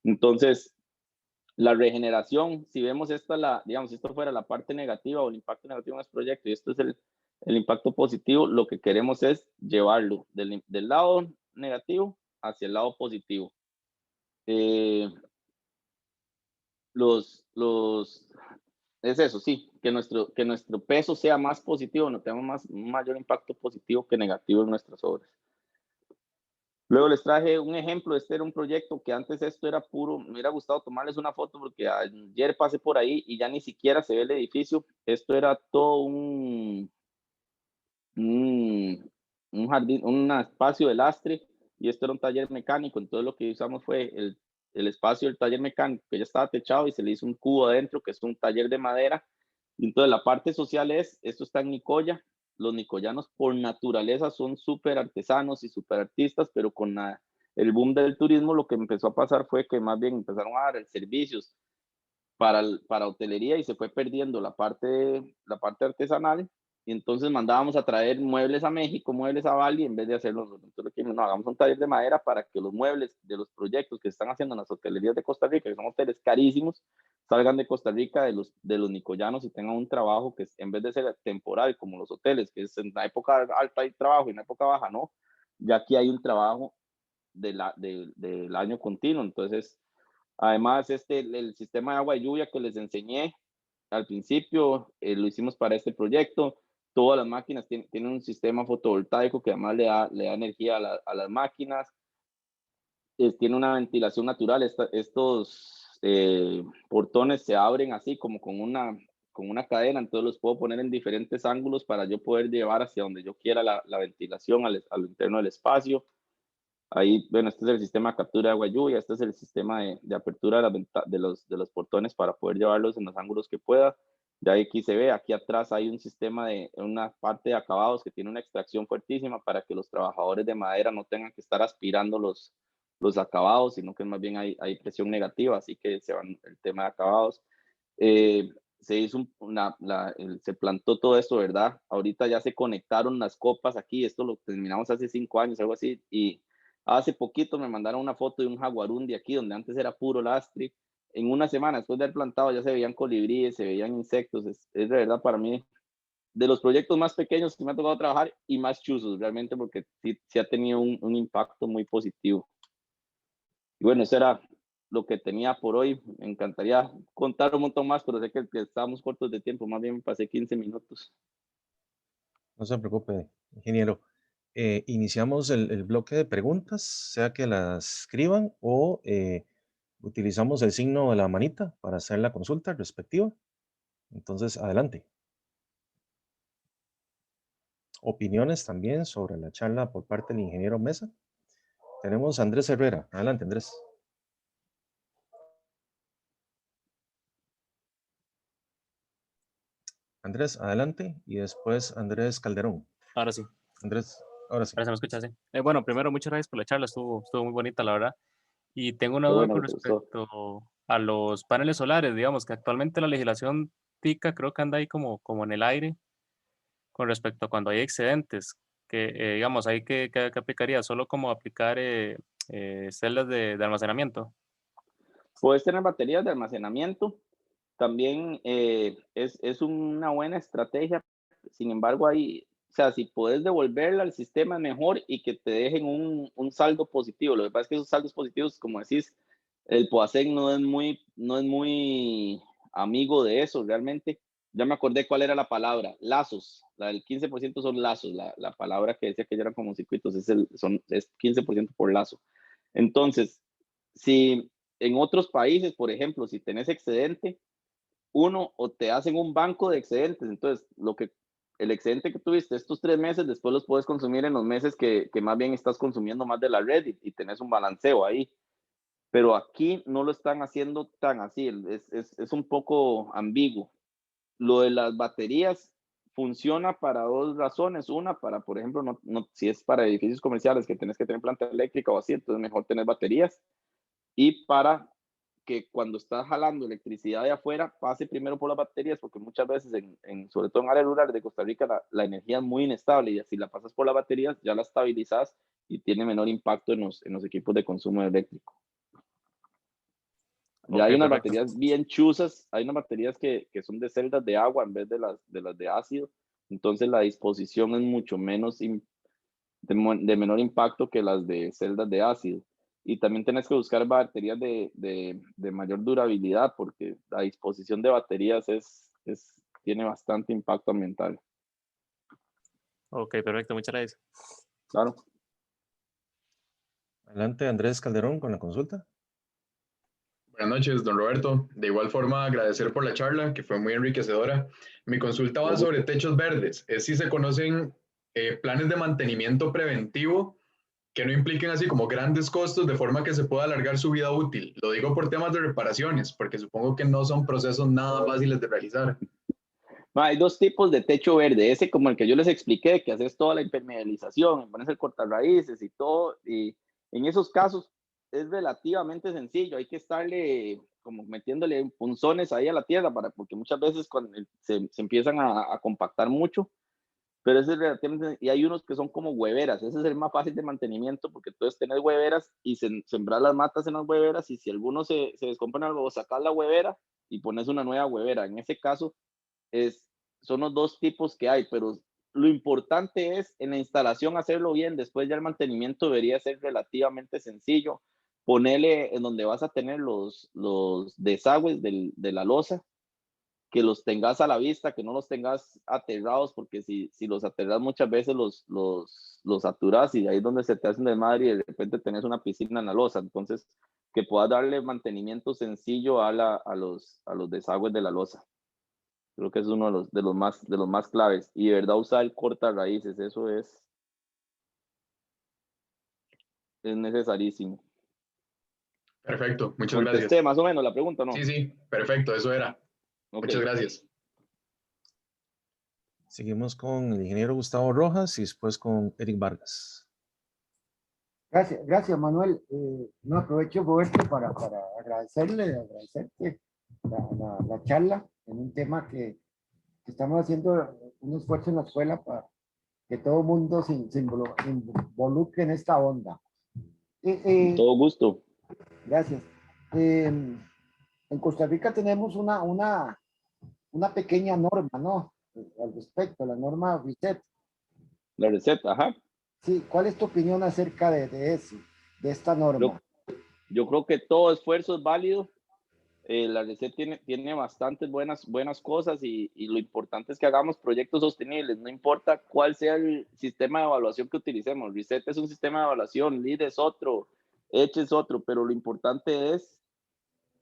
Entonces, la regeneración, si vemos digamos, si esto fuera la parte negativa o el impacto negativo en este proyecto y esto es el impacto positivo, lo que queremos es llevarlo del lado negativo hacia el lado positivo. Es eso, sí, que nuestro peso sea más positivo, no tengamos un mayor impacto positivo que negativo en nuestras obras. Luego les traje un ejemplo, este era un proyecto que antes esto era puro, me hubiera gustado tomarles una foto porque ayer pasé por ahí y ya ni siquiera se ve el edificio, esto era todo un jardín, un espacio de lastre y esto era un taller mecánico, entonces lo que usamos fue el espacio del taller mecánico que ya estaba techado y se le hizo un cubo adentro que es un taller de madera. Y entonces la parte social esto está en Nicoya, los nicoyanos por naturaleza son súper artesanos y súper artistas, pero con el boom del turismo lo que empezó a pasar fue que más bien empezaron a dar servicios para hotelería y se fue perdiendo la parte artesanal y entonces mandábamos a traer muebles a México, muebles a Bali, en vez de hacerlos nosotros. Lo que no, hagamos un taller de madera para que los muebles de los proyectos que se están haciendo en las hotelerías de Costa Rica, que son hoteles carísimos, salgan de Costa Rica, de los nicoyanos, y tengan un trabajo que en vez de ser temporal como los hoteles, que es en la época alta hay trabajo y en la época baja no, ya aquí hay un trabajo del año continuo. Entonces, además, el sistema de agua y lluvia que les enseñé al principio, lo hicimos para este proyecto. Todas las máquinas tienen un sistema fotovoltaico que además le da energía a las máquinas. Tiene una ventilación natural. Estos portones se abren así como con una cadena, entonces los puedo poner en diferentes ángulos para yo poder llevar hacia donde yo quiera la ventilación a lo interno del espacio. Ahí, bueno, este es el sistema de captura de agua y lluvia, este es el sistema de apertura de los portones para poder llevarlos en los ángulos que pueda. Ya aquí se ve, aquí atrás hay un sistema una parte de acabados que tiene una extracción fuertísima para que los trabajadores de madera no tengan que estar aspirando los acabados, sino que más bien hay presión negativa, así que se van el tema de acabados. Se hizo se plantó todo esto, ¿verdad? Ahorita ya se conectaron las copas aquí, esto lo terminamos hace 5 años, algo así, y hace poquito me mandaron una foto de un jaguarundi aquí, donde antes era puro lastre. En una semana después de haber plantado ya se veían colibríes, se veían insectos. Es de verdad para mí de los proyectos más pequeños que me ha tocado trabajar y más chuzos realmente, porque sí ha tenido un impacto muy positivo. Y bueno, eso era lo que tenía por hoy. Me encantaría contar un montón más, pero sé que estábamos cortos de tiempo, más bien me pasé 15 minutos. No se preocupe, ingeniero. Iniciamos el bloque de preguntas, sea que las escriban o utilizamos el signo de la manita para hacer la consulta respectiva. Entonces, adelante. Opiniones también sobre la charla por parte del ingeniero Mesa. Tenemos a Andrés Herrera. Adelante, Andrés. Andrés, adelante. Y después Andrés Calderón. Ahora sí, Andrés, ahora sí. ahora se me escucha, sí. Bueno, primero, muchas gracias por la charla, estuvo muy bonita, la verdad. Y tengo una Qué duda bueno con que te gustó. respecto a los paneles solares, digamos, que actualmente la legislación TICA creo que anda ahí como en el aire con respecto a cuando hay excedentes, que digamos, ahí que aplicaría, solo como aplicar celdas de almacenamiento. Puedes tener baterías de almacenamiento. También es una buena estrategia. Sin embargo, o sea, si puedes devolverla al sistema es mejor y que te dejen un saldo positivo. Lo que pasa es que esos saldos positivos, como decís, el POASEC no es muy amigo de eso realmente. Ya me acordé cuál era la palabra, lazos. La del 15% son lazos. La palabra que decía que eran como circuitos es 15% por lazo. Entonces, si en otros países, por ejemplo, si tenés excedente, o te hacen un banco de excedentes, entonces el excedente que tuviste estos 3 meses, después los puedes consumir en los meses que más bien estás consumiendo más de la red y tenés un balanceo ahí. Pero aquí no lo están haciendo tan así, es un poco ambiguo. Lo de las baterías funciona para 2 razones. Una, para, por ejemplo, si es para edificios comerciales que tenés que tener planta eléctrica o así, entonces mejor tener baterías. Y para que cuando estás jalando electricidad de afuera pase primero por las baterías, porque muchas veces, sobre todo en áreas rurales de Costa Rica, la energía es muy inestable y si la pasas por las baterías ya la estabilizas y tiene menor impacto en los equipos de consumo eléctrico. Ya Ok, hay unas perfecto. baterías bien chuzas, hay unas baterías que son de celdas de agua en vez de las de ácido, entonces la disposición es mucho menos de menor impacto que las de celdas de ácido. Y también tenés que buscar baterías de mayor durabilidad, porque la disposición de baterías tiene bastante impacto ambiental. Ok, perfecto, muchas gracias. Claro. Adelante, Andrés Calderón, con la consulta. Buenas noches, don Roberto. De igual forma, agradecer por la charla, que fue muy enriquecedora. Mi consulta va sobre techos verdes. Es si se conocen planes de mantenimiento preventivo que no impliquen así como grandes costos, de forma que se pueda alargar su vida útil. Lo digo por temas de reparaciones, porque supongo que no son procesos nada fáciles de realizar. Hay 2 tipos de techo verde. Ese como el que yo les expliqué, que haces toda la impermeabilización, pones el cortarraíces y todo. Y en esos casos es relativamente sencillo. Hay que estarle como metiéndole punzones ahí a la tierra, porque muchas veces cuando se empiezan a compactar mucho, pero ese es relativamente, y hay unos que son como hueveras, ese es el más fácil de mantenimiento, porque entonces tenés hueveras y sembrar las matas en las hueveras, y si alguno se descompone algo, sacás la huevera y pones una nueva huevera. En ese caso, son los dos tipos que hay, pero lo importante es en la instalación hacerlo bien, después ya el mantenimiento debería ser relativamente sencillo. Ponerle en donde vas a tener los desagües de la losa, que los tengas a la vista, que no los tengas aterrados, porque si los aterras muchas veces los saturas y ahí es donde se te hacen de madre y de repente tenés una piscina en la losa. Entonces, que puedas darle mantenimiento sencillo a los desagües de la losa. Creo que es uno de los más claves. Y de verdad usar el corta raíces, eso es necesarísimo. Perfecto, muchas gracias. Contesté más o menos la pregunta, ¿no? Sí, sí, perfecto, eso era. Okay. Muchas gracias. Seguimos con el ingeniero Gustavo Rojas y después con Eric Vargas. Gracias Manuel. No aprovecho, Roberto, para agradecerte la charla en un tema que estamos haciendo un esfuerzo en la escuela para que todo el mundo se involucre en esta onda. Todo gusto. Gracias. En Costa Rica tenemos una pequeña norma, ¿no? Al respecto, la norma RESET. La receta, ajá. Sí, ¿cuál es tu opinión acerca de eso, de esta norma? Yo creo que todo esfuerzo es válido. La RESET tiene bastantes buenas cosas y lo importante es que hagamos proyectos sostenibles, no importa cuál sea el sistema de evaluación que utilicemos. RESET es un sistema de evaluación, LEED es otro, EDGE es otro, pero lo importante es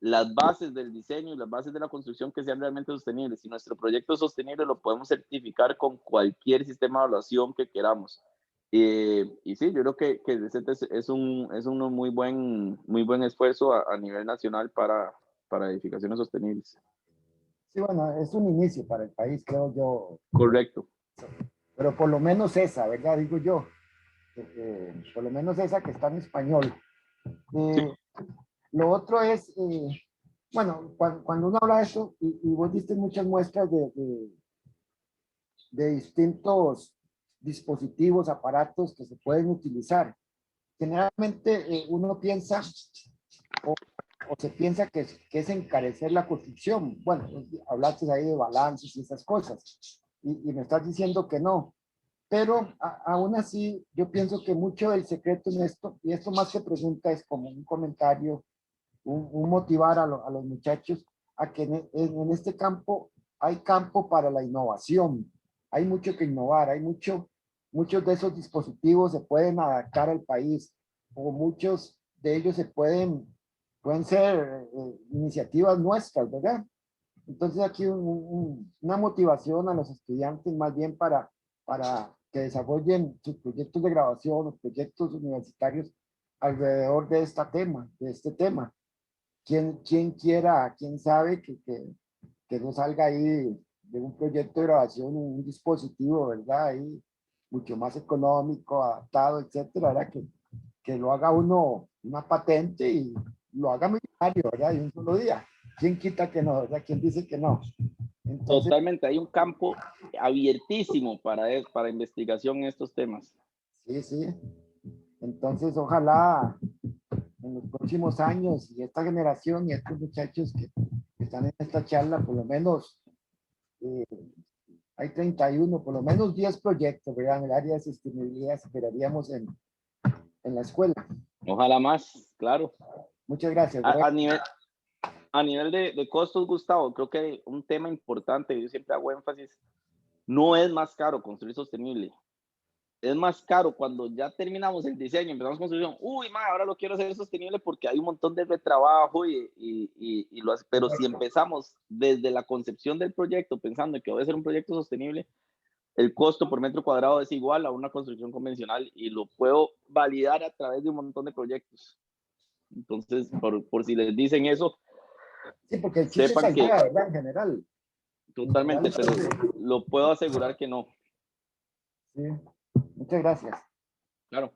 las bases del diseño y las bases de la construcción que sean realmente sostenibles. Si nuestro proyecto es sostenible, lo podemos certificar con cualquier sistema de evaluación que queramos. Y sí, yo creo que el RESET es un muy buen esfuerzo a nivel nacional para edificaciones sostenibles. Sí, bueno, es un inicio para el país, creo yo. Correcto. Pero por lo menos esa, ¿verdad? Digo yo. Por lo menos esa que está en español. Lo otro es, bueno, cuando uno habla de eso, y vos diste muchas muestras de distintos dispositivos, aparatos que se pueden utilizar. Generalmente uno piensa o se piensa que es encarecer la construcción. Bueno, hablaste ahí de balances y esas cosas, y me estás diciendo que no. Pero aún así, yo pienso que mucho del secreto en esto, y esto más que pregunta es como un comentario, un motivar a los muchachos a que en este campo hay campo para la innovación. Hay mucho que innovar, hay muchos de esos dispositivos se pueden adaptar al país, o muchos de ellos pueden ser iniciativas nuestras, ¿verdad? Entonces aquí una motivación a los estudiantes más bien para que desarrollen sus proyectos de graduación, los proyectos universitarios alrededor de este tema. Quién sabe que no salga ahí de un proyecto de graduación un dispositivo, ¿verdad? Ahí mucho más económico, adaptado, etcétera, ¿verdad? Que lo haga uno una patente y lo haga millonario, ¿verdad? En un solo día. ¿Quién quita que no, verdad? ¿Quién dice que no? Entonces, totalmente, hay un campo abiertísimo para investigación en estos temas. Sí. Entonces, ojalá en los próximos años y esta generación y estos muchachos que están en esta charla, por lo menos hay 31, por lo menos 10 proyectos, ¿verdad? En el área de sostenibilidad esperaríamos en la escuela. Ojalá más, claro. Muchas gracias. A nivel de costos, Gustavo, creo que un tema importante, yo siempre hago énfasis, no es más caro construir sostenible. Es más caro cuando ya terminamos el diseño, empezamos construcción, ahora lo quiero hacer sostenible porque hay un montón de retrabajo y lo hace. Pero si empezamos desde la concepción del proyecto pensando que voy a hacer un proyecto sostenible, el costo por metro cuadrado es igual a una construcción convencional y lo puedo validar a través de un montón de proyectos. Entonces, por si les dicen eso, sí, porque el chiste es la idea, ¿verdad? En general. Totalmente, pero lo puedo asegurar que no. Sí, muchas gracias. Claro.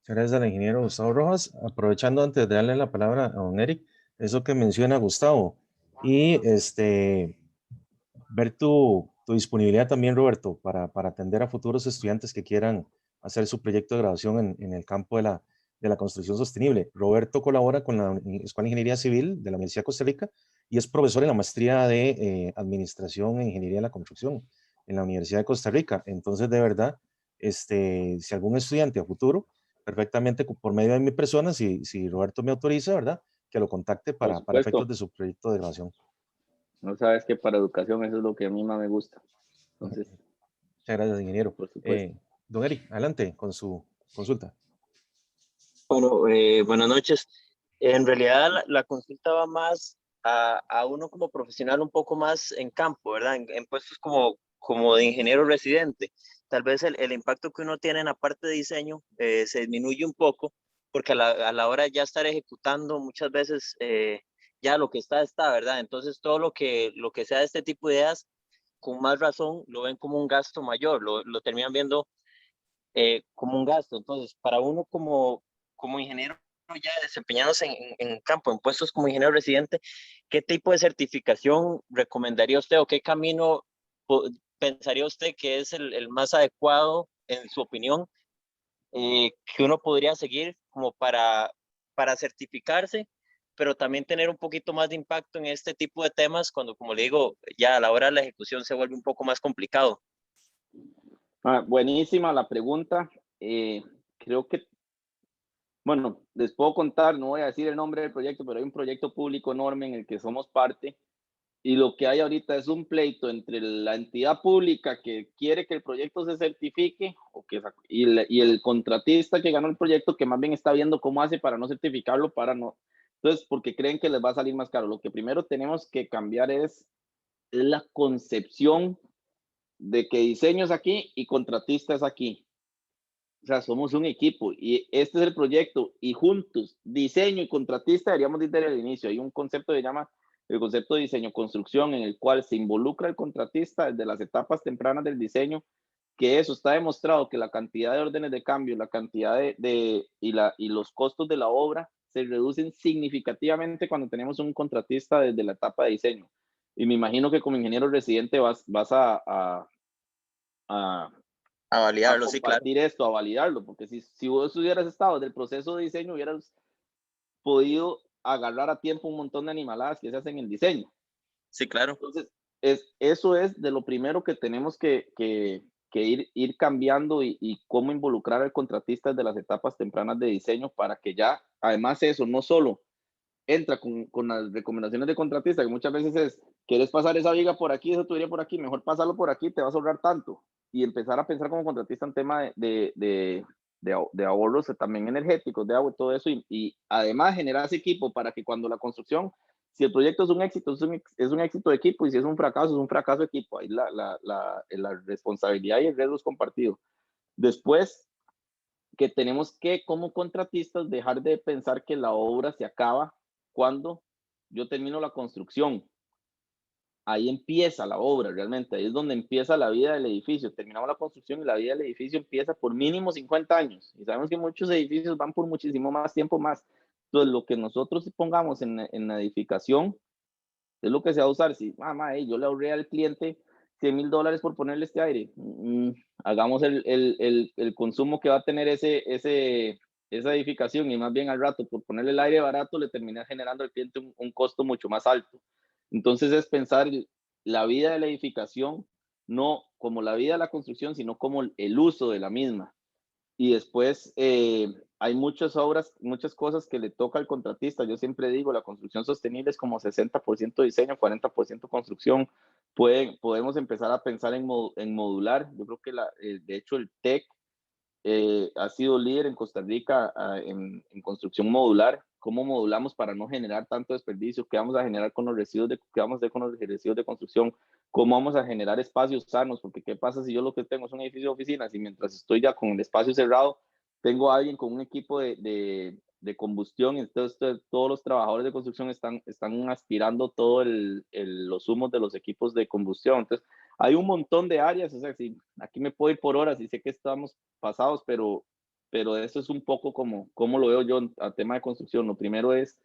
Gracias al ingeniero Gustavo Rojas. Aprovechando antes de darle la palabra a don Eric, eso que menciona Gustavo, y ver tu tu disponibilidad también, Roberto, para atender a futuros estudiantes que quieran hacer su proyecto de graduación en el campo de la construcción sostenible. Roberto colabora con la Escuela de Ingeniería Civil de la Universidad de Costa Rica y es profesor en la maestría de Administración e Ingeniería de la Construcción en la Universidad de Costa Rica. Entonces, de verdad, si algún estudiante a futuro, perfectamente por medio de mi persona, si Roberto me autoriza, ¿verdad? Que lo contacte Por para supuesto. efectos de su proyecto de graduación. No sabes que para educación eso es lo que a mí más me gusta. Entonces, Muchas gracias, ingeniero. por supuesto. Don Eric, adelante con su consulta. Bueno, buenas noches. En realidad la consulta va más a uno como profesional un poco más en campo, ¿verdad? En puestos como de ingeniero residente. Tal vez el impacto que uno tiene en la parte de diseño se disminuye un poco, porque a la hora de ya estar ejecutando muchas veces ya lo que está, ¿verdad? Entonces todo lo que sea de este tipo de ideas, con más razón, lo ven como un gasto mayor, lo terminan viendo como un gasto. Entonces, para uno como ingeniero ya desempeñándose en campo, en puestos como ingeniero residente, ¿qué tipo de certificación recomendaría usted o qué camino pensaría usted que es el más adecuado, en su opinión, que uno podría seguir como para certificarse, pero también tener un poquito más de impacto en este tipo de temas cuando, como le digo, ya a la hora de la ejecución se vuelve un poco más complicado? Buenísima la pregunta. Creo que, bueno, les puedo contar, no voy a decir el nombre del proyecto, pero hay un proyecto público enorme en el que somos parte y lo que hay ahorita es un pleito entre la entidad pública que quiere que el proyecto se certifique y el contratista que ganó el proyecto, que más bien está viendo cómo hace para no certificarlo, entonces, porque creen que les va a salir más caro. Lo que primero tenemos que cambiar es la concepción de que diseño es aquí y contratista es aquí. O sea, somos un equipo y este es el proyecto y juntos, diseño y contratista, deberíamos ir desde el inicio. Hay un concepto que se llama el concepto de diseño-construcción en el cual se involucra el contratista desde las etapas tempranas del diseño, que eso está demostrado que la cantidad de órdenes de cambio, la cantidad y los costos de la obra se reducen significativamente cuando tenemos un contratista desde la etapa de diseño. Y me imagino que como ingeniero residente vas a Validarlo, sí, claro. compartir esto, a validarlo, porque si vos hubieras estado desde el proceso de diseño, hubieras podido agarrar a tiempo un montón de animaladas que se hacen en diseño. Sí, claro. Entonces, eso es de lo primero que tenemos que ir cambiando y cómo involucrar al contratista desde las etapas tempranas de diseño para que ya, además eso, no solo entra con las recomendaciones de contratista, que muchas veces es, ¿quieres pasar esa viga por aquí, esa tubería por aquí? Mejor pasarlo por aquí, te va a sobrar tanto. Y empezar a pensar como contratista en tema de ahorros también energéticos, de agua y todo eso. Y además generar ese equipo para que cuando la construcción, si el proyecto es un éxito, es un éxito de equipo, y si es un fracaso de equipo. Ahí la responsabilidad y el riesgo es compartido. Después, que tenemos que, como contratistas, dejar de pensar que la obra se acaba cuando yo termino la construcción. Ahí empieza la obra realmente, ahí es donde empieza la vida del edificio. Terminamos la construcción y la vida del edificio empieza por mínimo 50 años. Y sabemos que muchos edificios van por muchísimo más tiempo más. Entonces, lo que nosotros pongamos en la edificación es lo que se va a usar. Si, yo le ahorré al cliente $100,000 por ponerle este aire, hagamos el consumo que va a tener esa edificación, y más bien al rato, por ponerle el aire barato, le termina generando al cliente un costo mucho más alto. Entonces es pensar la vida de la edificación no como la vida de la construcción, sino como el uso de la misma. Y después hay muchas obras, muchas cosas que le toca al contratista. Yo siempre digo, la construcción sostenible es como 60% diseño, 40% construcción. Podemos empezar a pensar en modular. Yo creo que de hecho el TEC ha sido líder en Costa Rica en construcción modular. ¿Cómo modulamos para no generar tanto desperdicio? ¿Qué vamos a generar con los residuos qué vamos a hacer con los residuos de construcción? ¿Cómo vamos a generar espacios sanos? Porque ¿qué pasa si yo lo que tengo es un edificio de oficinas y mientras estoy ya con el espacio cerrado, tengo a alguien con un equipo de combustión? Entonces todos los trabajadores de construcción están aspirando todos los humos de los equipos de combustión. Entonces hay un montón de áreas, o sea, aquí me puedo ir por horas y sé que estamos pasados, pero eso es un poco como lo veo yo a tema de construcción. Lo primero es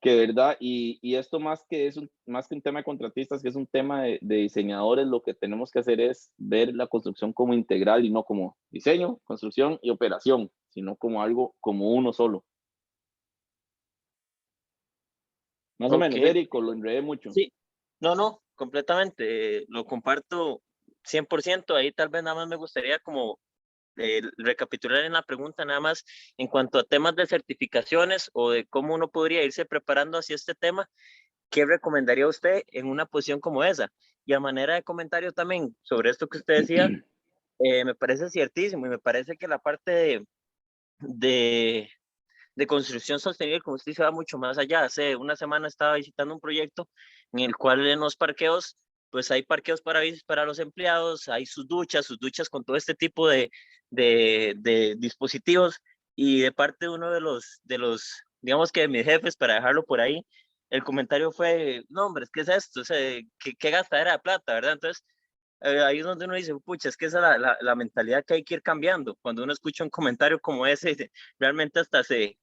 que verdad, y esto más que un tema de contratistas, que es un tema de diseñadores, lo que tenemos que hacer es ver la construcción como integral y no como diseño, construcción y operación, sino como algo, como uno solo. Más o menos, Ok, Érico, lo enredé mucho. sí, no, completamente, lo comparto 100%. Ahí tal vez nada más me gustaría como recapitular en la pregunta nada más en cuanto a temas de certificaciones o de cómo uno podría irse preparando hacia este tema. ¿Qué recomendaría usted en una posición como esa? Y a manera de comentario también sobre esto que usted decía, me parece ciertísimo y me parece que la parte de, de construcción sostenible, como usted dice, va mucho más allá. Hace una semana estaba visitando un proyecto en el cual en los parqueos, pues hay parqueos para bicis para los empleados, hay sus duchas con todo este tipo de dispositivos, y de parte de uno de los, digamos que de mis jefes, para dejarlo por ahí, el comentario fue, no hombre, ¿qué es esto? O sea, ¿qué gastadera de plata, verdad? Entonces, ahí es donde uno dice, pucha, es que esa es la mentalidad que hay que ir cambiando. Cuando uno escucha un comentario como ese, realmente hasta se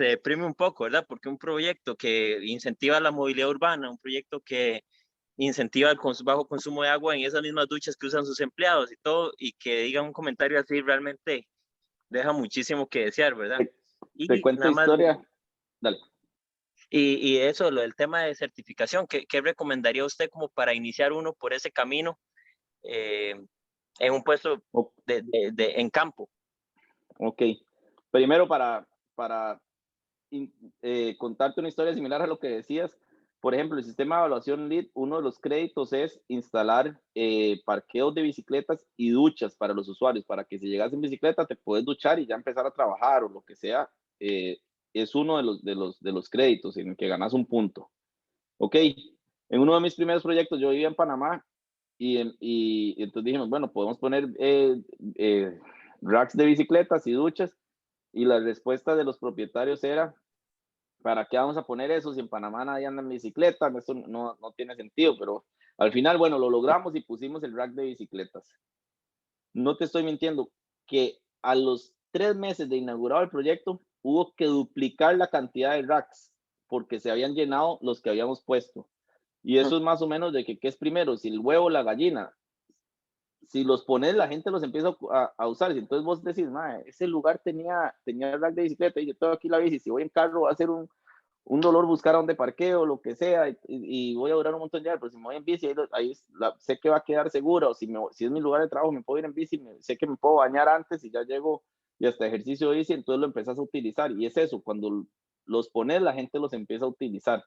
deprime un poco, ¿verdad? Porque un proyecto que incentiva la movilidad urbana, un proyecto que incentiva el bajo consumo de agua en esas mismas duchas que usan sus empleados y todo, y que diga un comentario así, realmente deja muchísimo que desear, ¿verdad? Te Y cuento nada más, historia. Dale. y eso, lo del tema de certificación, ¿qué recomendaría usted como para iniciar uno por ese camino eh, en un puesto O- en campo? ok. Primero, para contarte una historia similar a lo que decías, por ejemplo, el sistema de evaluación LEED, uno de los créditos es instalar parqueos de bicicletas y duchas para los usuarios, para que si llegas en bicicleta te puedes duchar y ya empezar a trabajar o lo que sea. Es uno de los créditos en el que ganas un punto. Ok, en uno de mis primeros proyectos yo vivía en Panamá y entonces dijimos, bueno, podemos poner racks de bicicletas y duchas, y la respuesta de los propietarios era, ¿para qué vamos a poner eso si en Panamá nadie anda en bicicleta? Eso no tiene sentido, pero al final, bueno, lo logramos y pusimos el rack de bicicletas. No te estoy mintiendo, que a los 3 meses de inaugurado el proyecto, hubo que duplicar la cantidad de racks porque se habían llenado los que habíamos puesto. Y eso es más o menos de que, ¿qué es primero? Si el huevo o la gallina. Si los pones, la gente los empieza a usar. Y entonces vos decís, ese lugar tenía rack de bicicleta y yo tengo aquí la bici. Si voy en carro, va a ser un dolor buscar a dónde parqueo, lo que sea, y voy a durar un montón de días. Pero si me voy en bici, ahí sé que va a quedar seguro. Si es mi lugar de trabajo, me puedo ir en bici, sé que me puedo bañar antes y ya llego y hasta ejercicio de bici, entonces lo empezás a utilizar. Y es eso, cuando los pones, la gente los empieza a utilizar.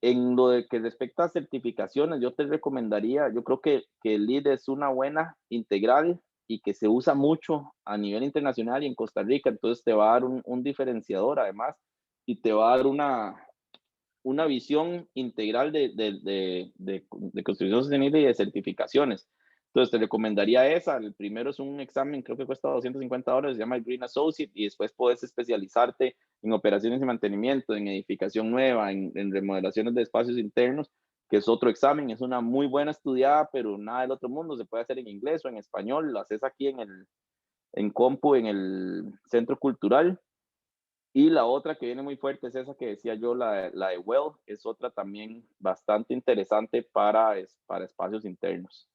En lo de que respecta a certificaciones, yo te recomendaría, yo creo que el LEED es una buena integral y que se usa mucho a nivel internacional y en Costa Rica, entonces te va a dar un diferenciador además y te va a dar una visión integral de construcción sostenible y de certificaciones. Entonces te recomendaría esa. El primero es un examen, creo que cuesta $250, se llama el Green Associate, y después puedes especializarte en operaciones y mantenimiento, en edificación nueva, en remodelaciones de espacios internos, que es otro examen. Es una muy buena estudiada, pero nada del otro mundo. Se puede hacer en inglés o en español. Lo haces aquí en Compu, en el Centro Cultural. Y la otra que viene muy fuerte es esa que decía yo, la de Well, es otra también bastante interesante para espacios internos.